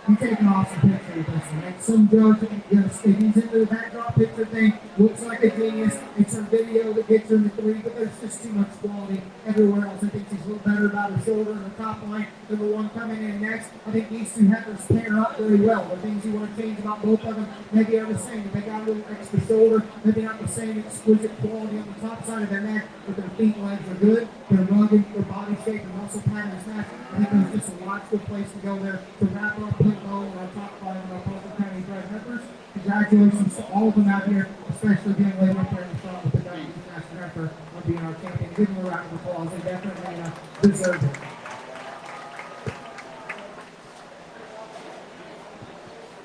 You take an awesome picture with this one. Like some judge, if he's into the backdrop picture thing, looks like a genius. It's a video that gets her in the 3, but there's just too much quality everywhere else. I think she's a little better about her shoulder and the top line than the one coming in next. I think these two heifers pair up very well. The things you want to change about both of them maybe are the same. They got a little extra shoulder, maybe not the same exquisite quality on the top side of their neck, but their feet and legs are good. They're rugged, their body shape and muscle pattern is nice. I think there's just a lot of good place to go there to wrap up low in our top 5 of our Fulton County bred heifers. Congratulations to all of them out here, especially being laid up there in the front with the Dundee National Heifer on being our champion. Give them a round of applause. They definitely deserve it.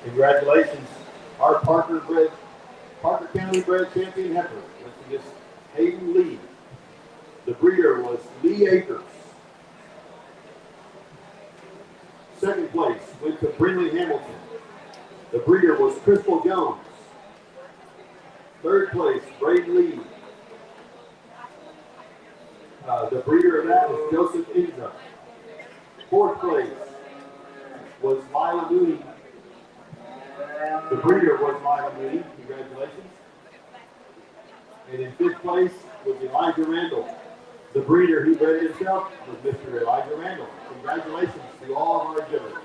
Congratulations, our Parker County bred champion heifer. This is Hayden Lee. The breeder was Lee Heifers. Second place went to Brindley Hamilton. The breeder was Crystal Jones. Third place, Braden Lee. The breeder of that was Joseph Indra. Fourth place was Mila Mooney. The breeder was Mila Mooney. Congratulations. And in fifth place was Elijah Randall. The breeder who bred it himself was Mr. Elijah Randall. Congratulations to all of our exhibitors.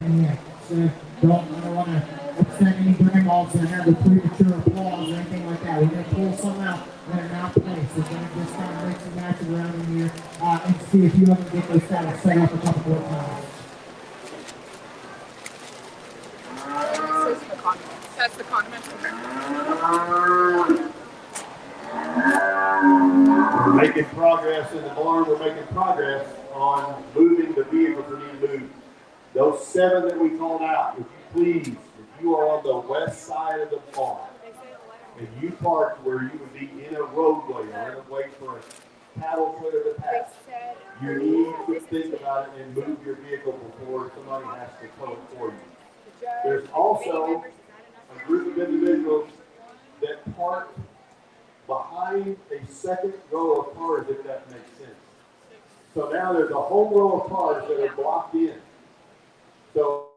Yeah, so I don't want to upset any grandmas that have the premature applause or anything like that. We're going to pull some out that are not placed. We're going to just kind of mix and match it around in here and see if you ever get those saddles set up a couple more times. That's the condiment. We're making progress in the barn. We're making progress on moving the vehicles that need to move. Those 7 that we called out, if you please, if you are on the west side of the barn and you parked where you would be in a roadway or in a way for a cattle trailer to pass, you need to think about it and move your vehicle before somebody has to tow it for you. There's also a group of individuals that parked behind a second row of cars, if that makes sense. So now there's a whole row of cars that are blocked in. So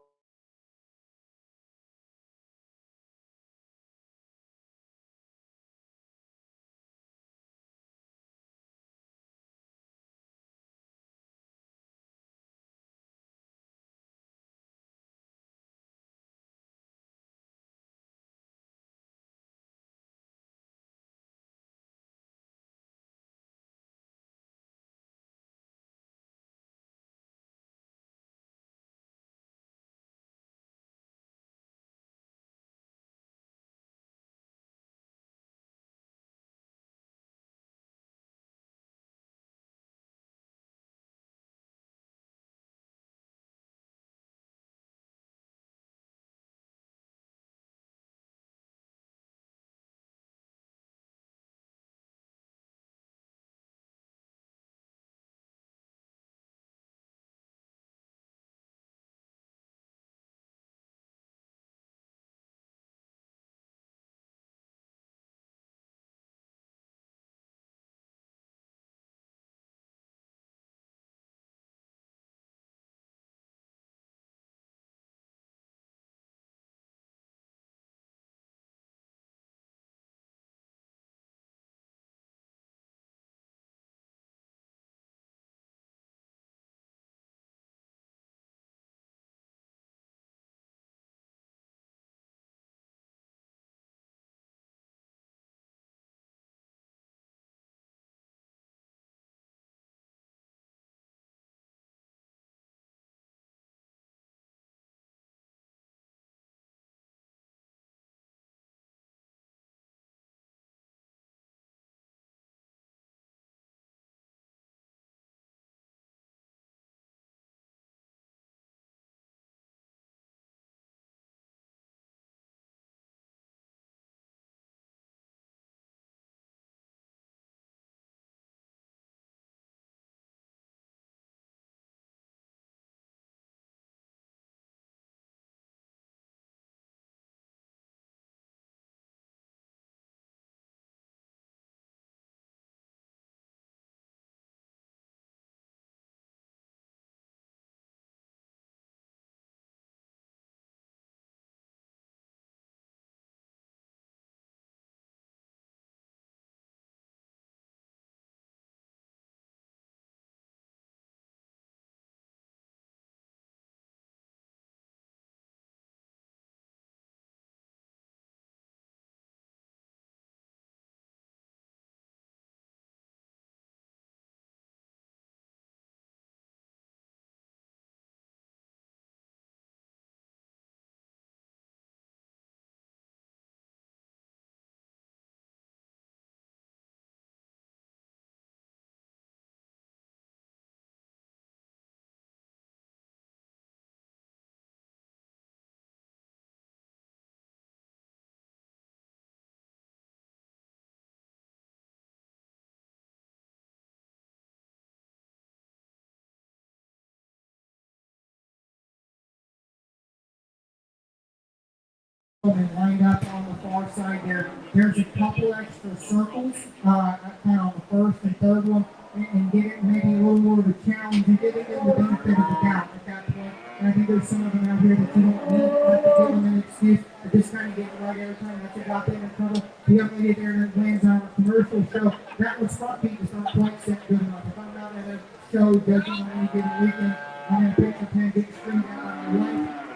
and lined up on the far side there. There's a couple extra circles, kind of on the first and third one, and get it maybe a little more of a challenge and give it the benefit of the doubt at that point. And I think there's some of them out here that you don't need not to give them an excuse. They're just kind of getting right every time that you got them in trouble. The young lady there that lands on a commercial show, that one's front feet is not quite set good enough. If I'm out at a show judging on any given weekend, I'm going to picture 10 get screened out on my wife.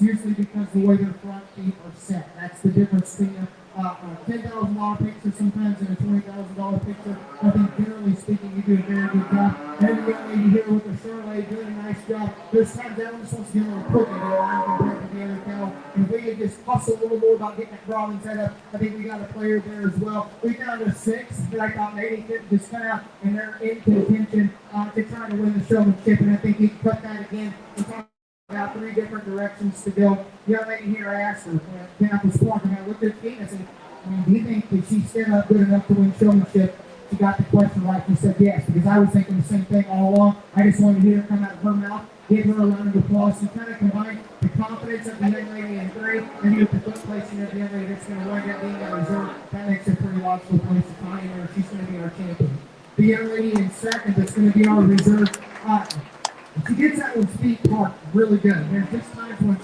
usually because the way their front feet are set. That's the difference between a $10,000 picture sometimes and a $20,000 picture. I think generally speaking, you do a very good job. And the young lady here with the Shirley doing a nice job. There's times that one supposed to get a little quicker there line compared to the other cow. And if we could just hustle a little more about getting that Brahmin set up, I think we got a player there as well. We down to 6 that I thought maybe could just come out and they're in contention to try to win the showmanship. And I think you can cut that again and talk about 3 different directions to go. The young lady here, I asked her, I was talking about with her feet, I said, do you think that she's still not good enough to win showmanship? She got the question right. She said yes, because I was thinking the same thing all along. I just wanted to hear it come out of her mouth, give her a round of applause. She kind of combined the confidence of the young lady in 3 and with the foot placing of the young lady that's going to wind up being a reserve. That makes a pretty logical place to find her. She's going to be our champion. The young lady in 2nd that's going to be our reserve. She gets that with speed parked really good. There's just times when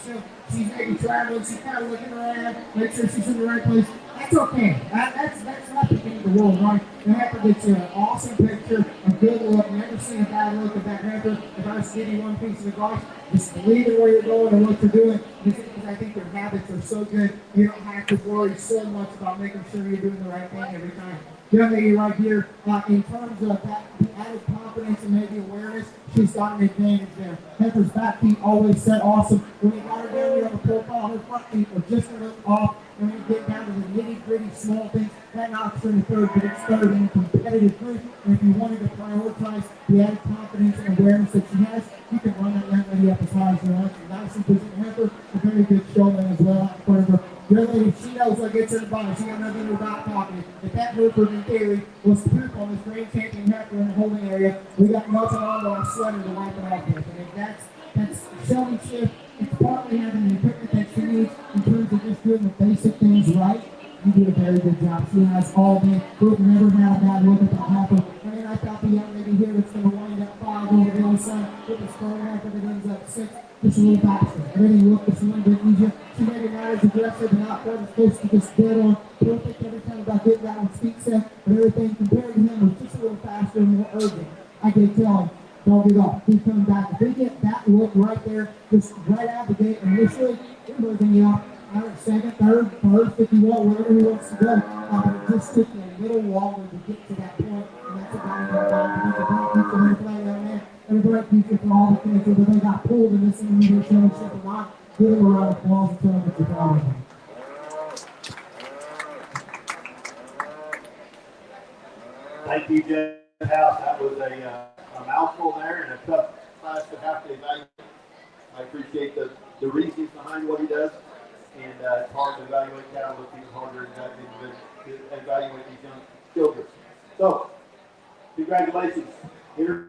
she's maybe traveling, she's kind of looking around, make sure she's in the right place. That's okay. That's not the end of the world, right? The heifer gets you an awesome picture, a good look. Never seen a bad look of that heifer. If I was to give you one piece of advice, just believe in where you're going and what you're doing. Because I think their habits are so good, you don't have to worry so much about making sure you're doing the right thing every time. Young lady right here, in terms of that added confidence and maybe awareness, she's got an advantage there. Heifer's back feet always set awesome. When you got her down there on the profile, her front feet are just a little off. And when you get down to the nitty-gritty small things, that knocks her in 3rd, but it's 3rd in competitive group. And if you wanted to prioritize the added confidence and awareness that she has, you can run that young lady up as high as you want. She's nicely positioned heifer, a very good showman as well out in front of her. Really, she knows what gets her the body. She got nothing in her back pocket. If that Hereford in theory was poop on this great champion heifer in the holding area, we got nothing on our sweater to wipe it off with. And if that's showmanship, it's partly having the equipment that she needs in terms of just doing the basic things right. You did a very good job. She has all day. We've never had a bad look at that heifer. And then I thought the young lady here that's going to wind up 5 over the other side with the strong heifer that ends up 6. Just a little faster. Everything looked just a little bit easier. She maybe not as aggressive and not quite as close to this dead on. Perfect every time about getting that one speed set, but everything compared to him was just a little faster and more urgent. I can tell him, don't give up. Keep coming back. If they get that look right there, just right out the gate initially, they're moving you up. 2nd, 3rd, 1st, if you want, wherever he wants to go. It just took me a little longer to get to that point, and that's a guy who got to be the player on there. And a great future for all the kids, whether they got pulled in this intermediate championship or not. Give them a round of applause and tell them that you're proud of them. Thank you, Jeff House. That was a mouthful there and a tough class to have to evaluate. I appreciate the reasons behind what he does. And it's hard to evaluate cattle, but it's harder to evaluate these young children. So, congratulations. Here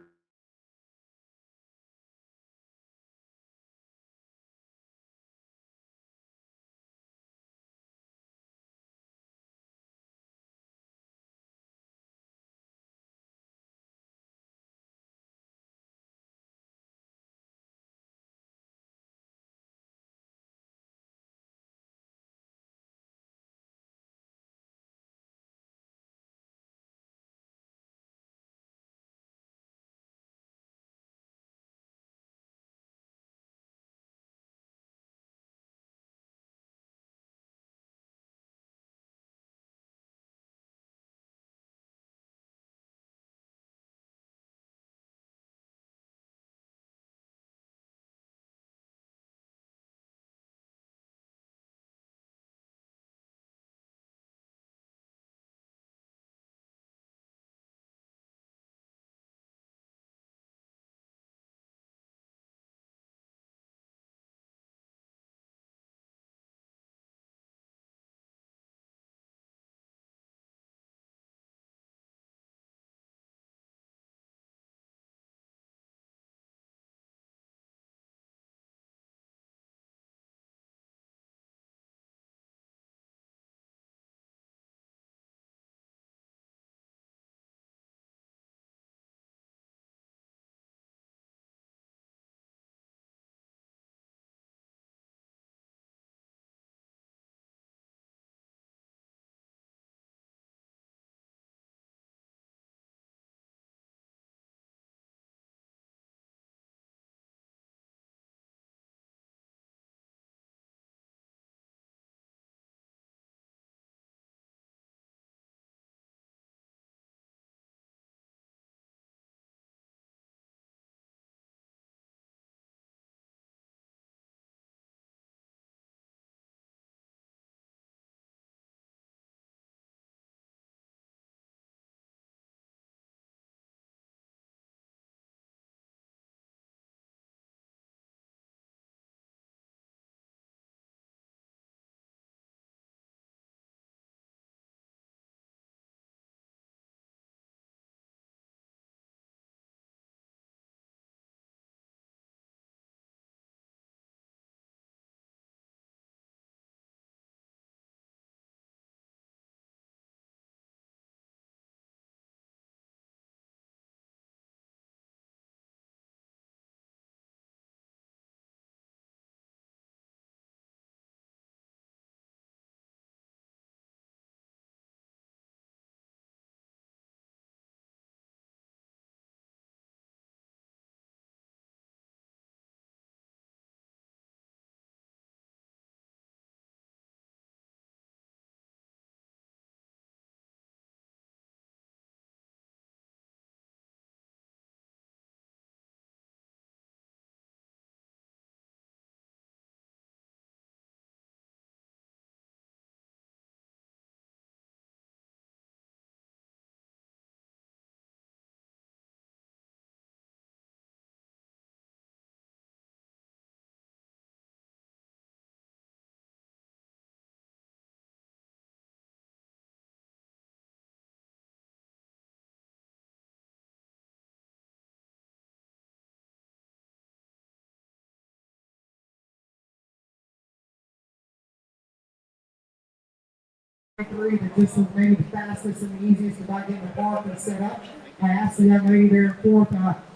three that just was maybe the fastest and the easiest about getting the park and set up. I asked the young lady there in fourth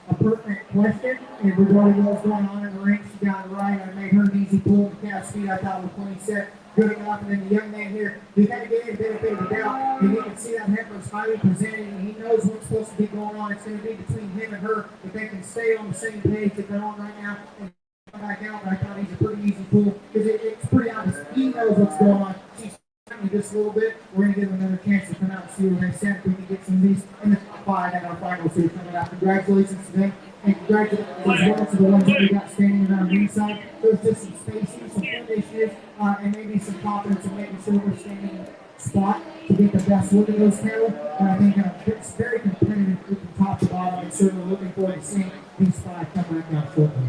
a pertinent question and regarding what was going on in the ring. She got it right. I made her an easy pull. The calf speed I thought was 20 set. Good enough. And then the young man here, he had to get in a benefit of the doubt. And you can see that heifer is highly presented and he knows what's supposed to be going on. It's going to be between him and her if they can stay on the same page that they're on right now. And back out, but I thought he's a pretty easy pull because it's pretty obvious. He knows what's going on. She's me just a little bit. We're going to give them another chance to come out and see where they stand. If we can get some of these in the top five at our final two coming out. Congratulations to them. And congratulations as well to the ones that we got standing around the inside. There's just some spacing, some finishes, and maybe some confidence in making sure we're standing in the spot to get the best look at those cattle. And I think it's very competitive from top to bottom and certainly looking forward to seeing these five come back out shortly.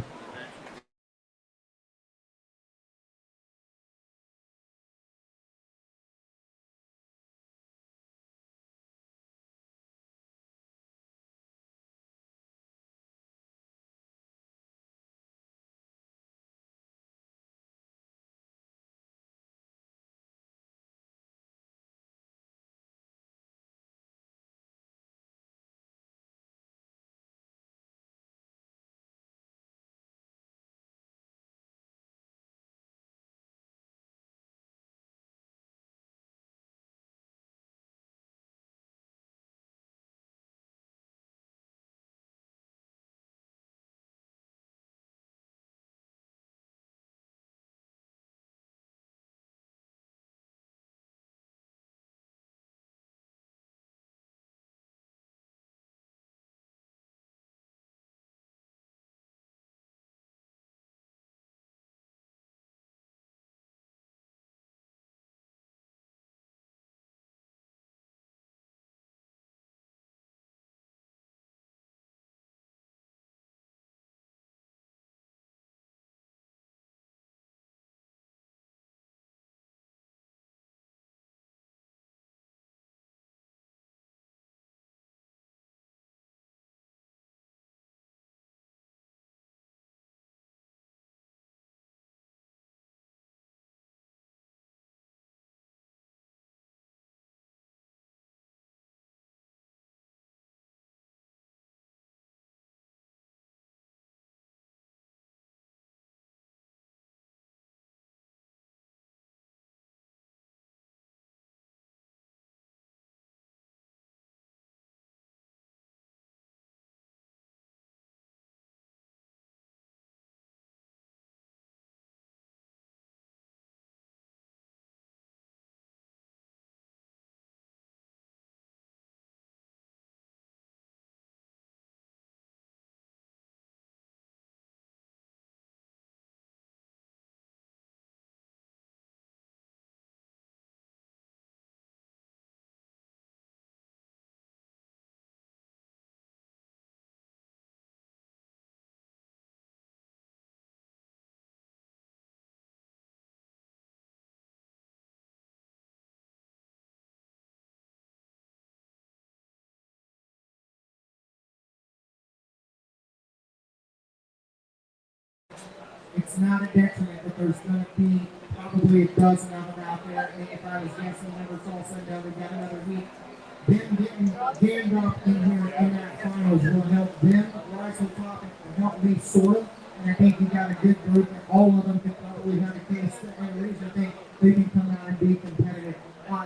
It's not a detriment that there's going to be probably a dozen of them out there. And if I was guessing, numbers all said and done, we got another week. Them getting jammed up in here in that finals will help them rise to the top and help me sort of. And I think you got a good group, and all of them can probably have a case. And the reason I think they can come out and be competitive.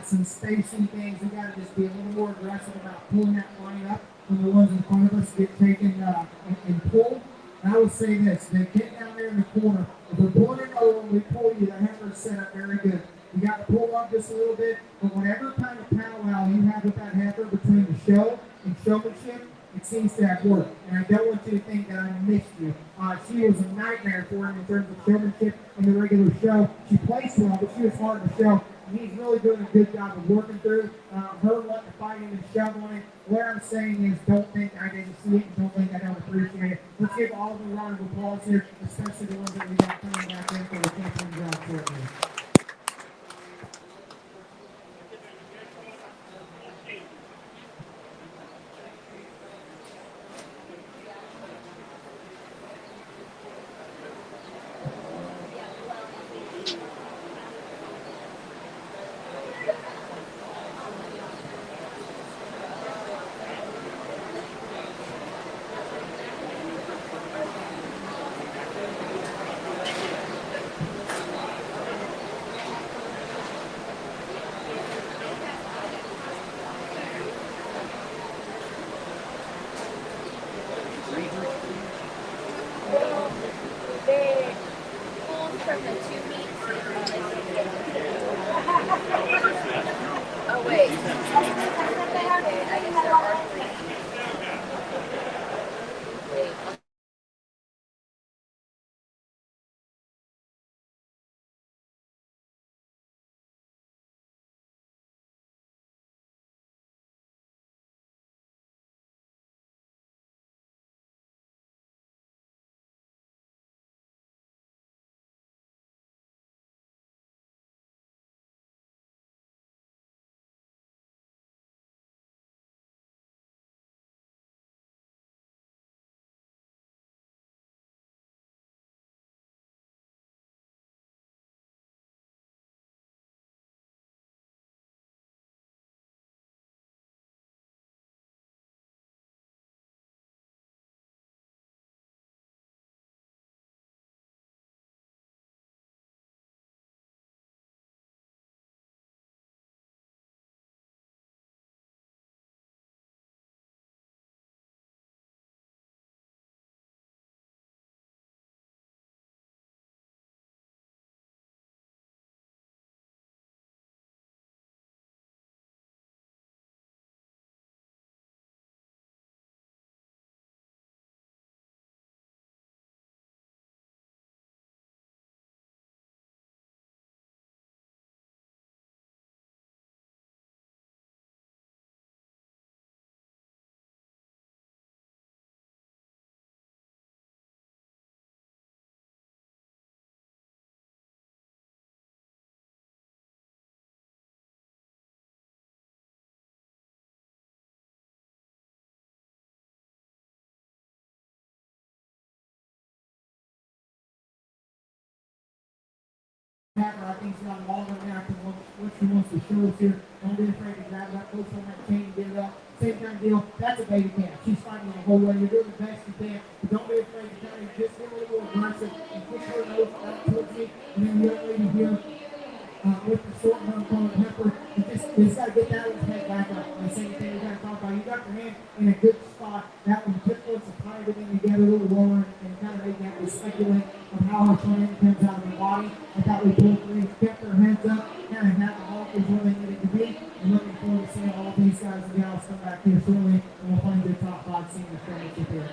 Some spacing things, we got to just be a little more aggressive about pulling that line up when the ones in front of us get taken and pulled. And I would say this, they get down there in the corner. If we're pulling it over and we pull you, the heifer is set up very good. You got to pull up just a little bit, but whatever kind of powwow you have with that heifer between the show and showmanship, it seems to have worked. And I don't want you to think that I missed you. She was a nightmare for him in terms of showmanship in the regular show. She placed well, but she was hard to show. And he's really doing a good job of working through her wanting to fight him and shove on it. What I'm saying is don't think I didn't see it and don't think I don't appreciate it. Let's give all of a round of applause here, especially the ones that we got coming back in for the champion job shortly. from the 2 weeks. Oh wait. Okay, I guess there are 3. Wait. Pepper, I think she's got longer now to what she wants to show us here. Don't be afraid to grab that coach on that chain and get it up. Same kind of deal. That's a baby calf. She's fighting the whole way. You're doing the best you can. But don't be afraid to kind of just get a little aggressive and push her nose out towards me. And then the young lady here with the short run called Pepper. You just got to get that one's head back up. The same thing we got to talk about. You got your hand in a good spot. That one just puts the tie everything together a little lower and kind of make that speculate of how her front end comes out of her body. I thought we both three kept their heads up, kind of had the ball is where they needed to be. I'm looking forward to seeing all these guys and gals come back here shortly, and we'll find the top 5 senior championship here.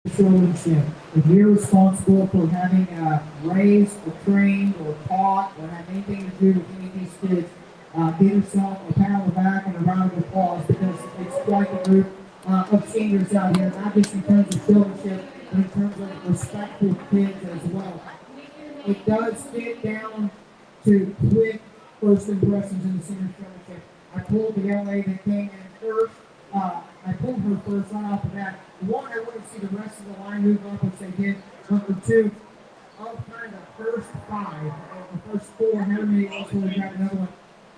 showmanship. If you're responsible for having raised or trained or taught or have anything to do with any of these kids, give yourself a pat on the back and a round of applause because it's quite a group of seniors out here, not just in terms of showmanship, but in terms of respectful kids as well. It does get down to quick first impressions in the senior showmanship. I pulled the young lady that came in first. I pulled her first right off the bat. One, I wouldn't see the rest of the line move up, which they did. But for two, of kind of the first five, or the first four, however many else will grab another one,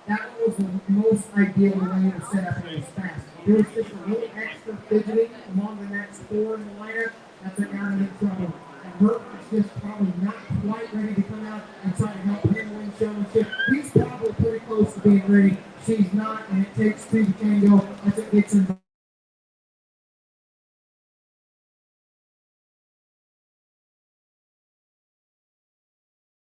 that was the most ideal way to set up and it was fast. There was just a little extra fidgeting among the next four in the lineup. That's a down in trouble. And Burton's just probably not quite ready to come out and try to help him win showmanship. He's probably pretty close to being ready. She's not, and it takes two to tango as it gets involved.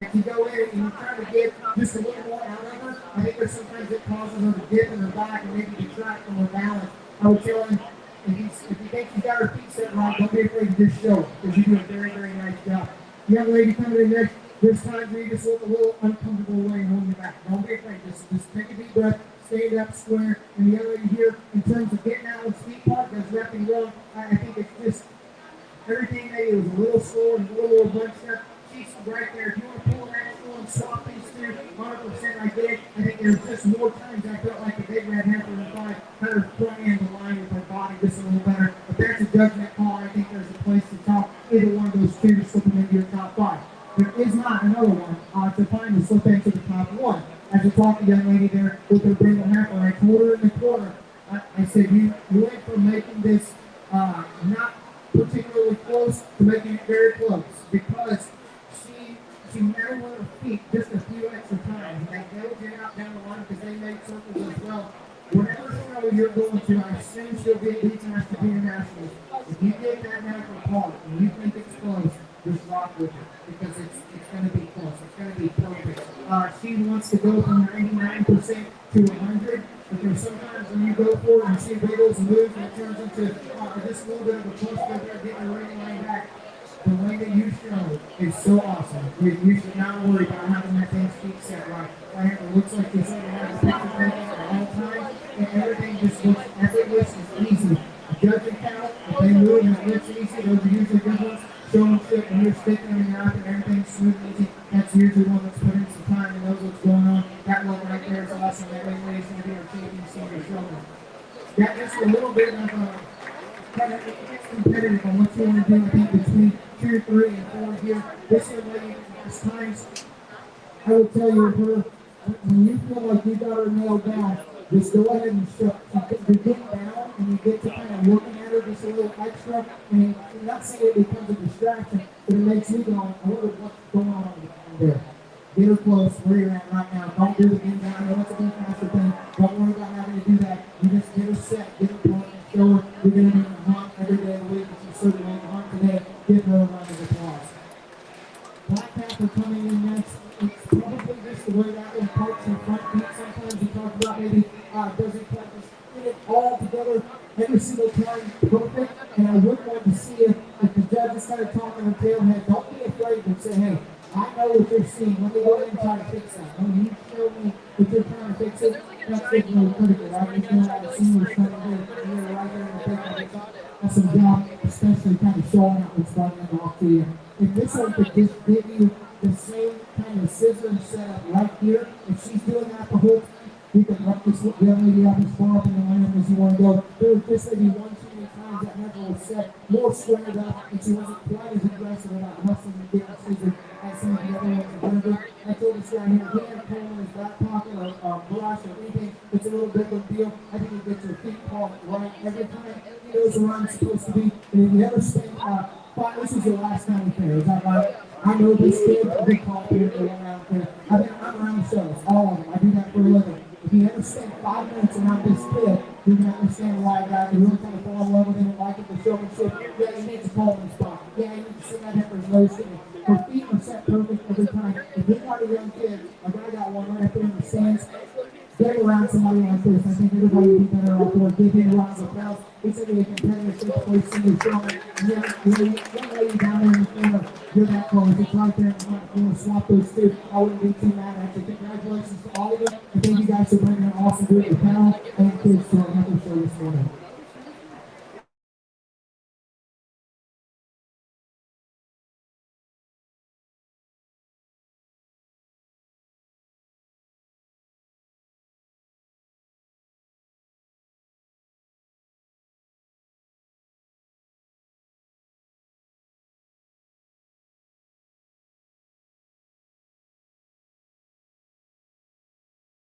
If you go in and you try to get just a little more out of her, I think there's sometimes it causes her to dip in her back and maybe detract from her balance. I would tell him, if you think she's got her feet set right, don't be afraid to just show it, because you do a very, very nice job. Young lady coming in next, there's times where you just look a little uncomfortable way and hold your back. Don't be afraid, just take a deep breath, stand up square, and the young lady here, in terms of getting out of the speed part, does nothing wrong. I think it's just, everything maybe was a little slower and a little more bunched up. She's right there. If you want to pull that and swap these two, 100% I did. I think there's just more times I felt like the big red heifer in the fight kind of playing the line with her body just a little better. But that's a judgment call. I think there's a place to top either one of those two to slip them into your top five. There is not another one to find to slip into the top one. As I talked to the young lady there with her brindle heifer, I told her in the corner, I said, you went from making this not particularly close to making it very close because she never went her feet just a few extra times. They held you out down the line because they made circles as well. Whatever show you're going to, I assume she'll be at these times to be nationals. If you get that natural part and you think it's close, just rock with it because it's going to be close. It's going to be perfect. She wants to go from 99% to 100. But there's sometimes when you go for it and see Wiggles move and it turns into just a little bit of a push right there, getting the ring line back. The way that you show is so awesome. You should not worry about having that thing's feet set right. It looks like this other has a picture taken at all times, and everything just looks effortless and easy. Judge and count, if they move and it looks easy, those are usually good ones. Showmanship, and you're sticking them in your eye and everything's smooth and easy. That's usually one that's put in some time and knows what's going on. That one right there is awesome. That young lady's going to be our champion senior showman. Got just a little bit of it's competitive on what you want to do, I think, between 2, 3, and 4 here. This young lady, at times, I would tell you, her, when you feel like you got her nailed down, just go ahead and show. You get down and you get to kind of looking at her just a little extra. And I'm not saying it becomes a distraction, but it makes you go, I wonder what's going on there. Get her close where you're at right now. Don't do the in down. I know it's a big faster thing. Don't worry about having to do that. You just get her set, get her point, and show her you're going to be in the hunt every day of the week. And she's certainly in the hunt today. Give her a round of applause. Black Panther coming in next. It's probably just the way that one parks in front feet. Sometimes we talk about maybe doesn't quite just fit it all together every single time perfect. And I would want to see if the judge is kind of talking her tail head. Don't be afraid to say, hey, I know what you're seeing. Let me go ahead and try to fix that. When you show me that you're trying to fix it, that's really critical, right? You know, I've seen what's trying to do it right there in the picture. That's a job, especially kind of showing up and starting it off to you. If this one could just give you the same kind of scissor setup right here, if she's doing that the whole time, you can rock this young lady up as far up in the lineup as you want to go. There was just maybe 1 too many times that heifer was set more squared up, and she wasn't quite as aggressive about hustling and getting scissor as some of the other ones were. I told this guy here, he had a pull in his back pocket or brush or anything that's a little bit of a deal. I think he gets your feet caught right every time. He knows where I'm supposed to be. And if you ever spend this is your last county fair, is that right? I know this kid, a big call here, they went around there. I'm around the shows, all of them. I do that for a living. If you ever spend 5 minutes around this kid, you're going to understand why a guy who really kind of fall in love with him and like it for showmanship. Yeah, he needs a calling spot. Yeah, he needs to sit that heifer's nose sitting. Her feet are set perfect every time. If you got a young kid, like I got one right up there in the stands, get around somebody like this. I think everybody would be better off for giving a round of applause. It's going to be a competitive six-place single showman. Young lady down there in the corner, you're that close. It's right there in front. You want to swap those two. I wouldn't be too mad at you. Congratulations to all of you. And thank you guys for bringing an awesome group of panel and kids to our member show this morning.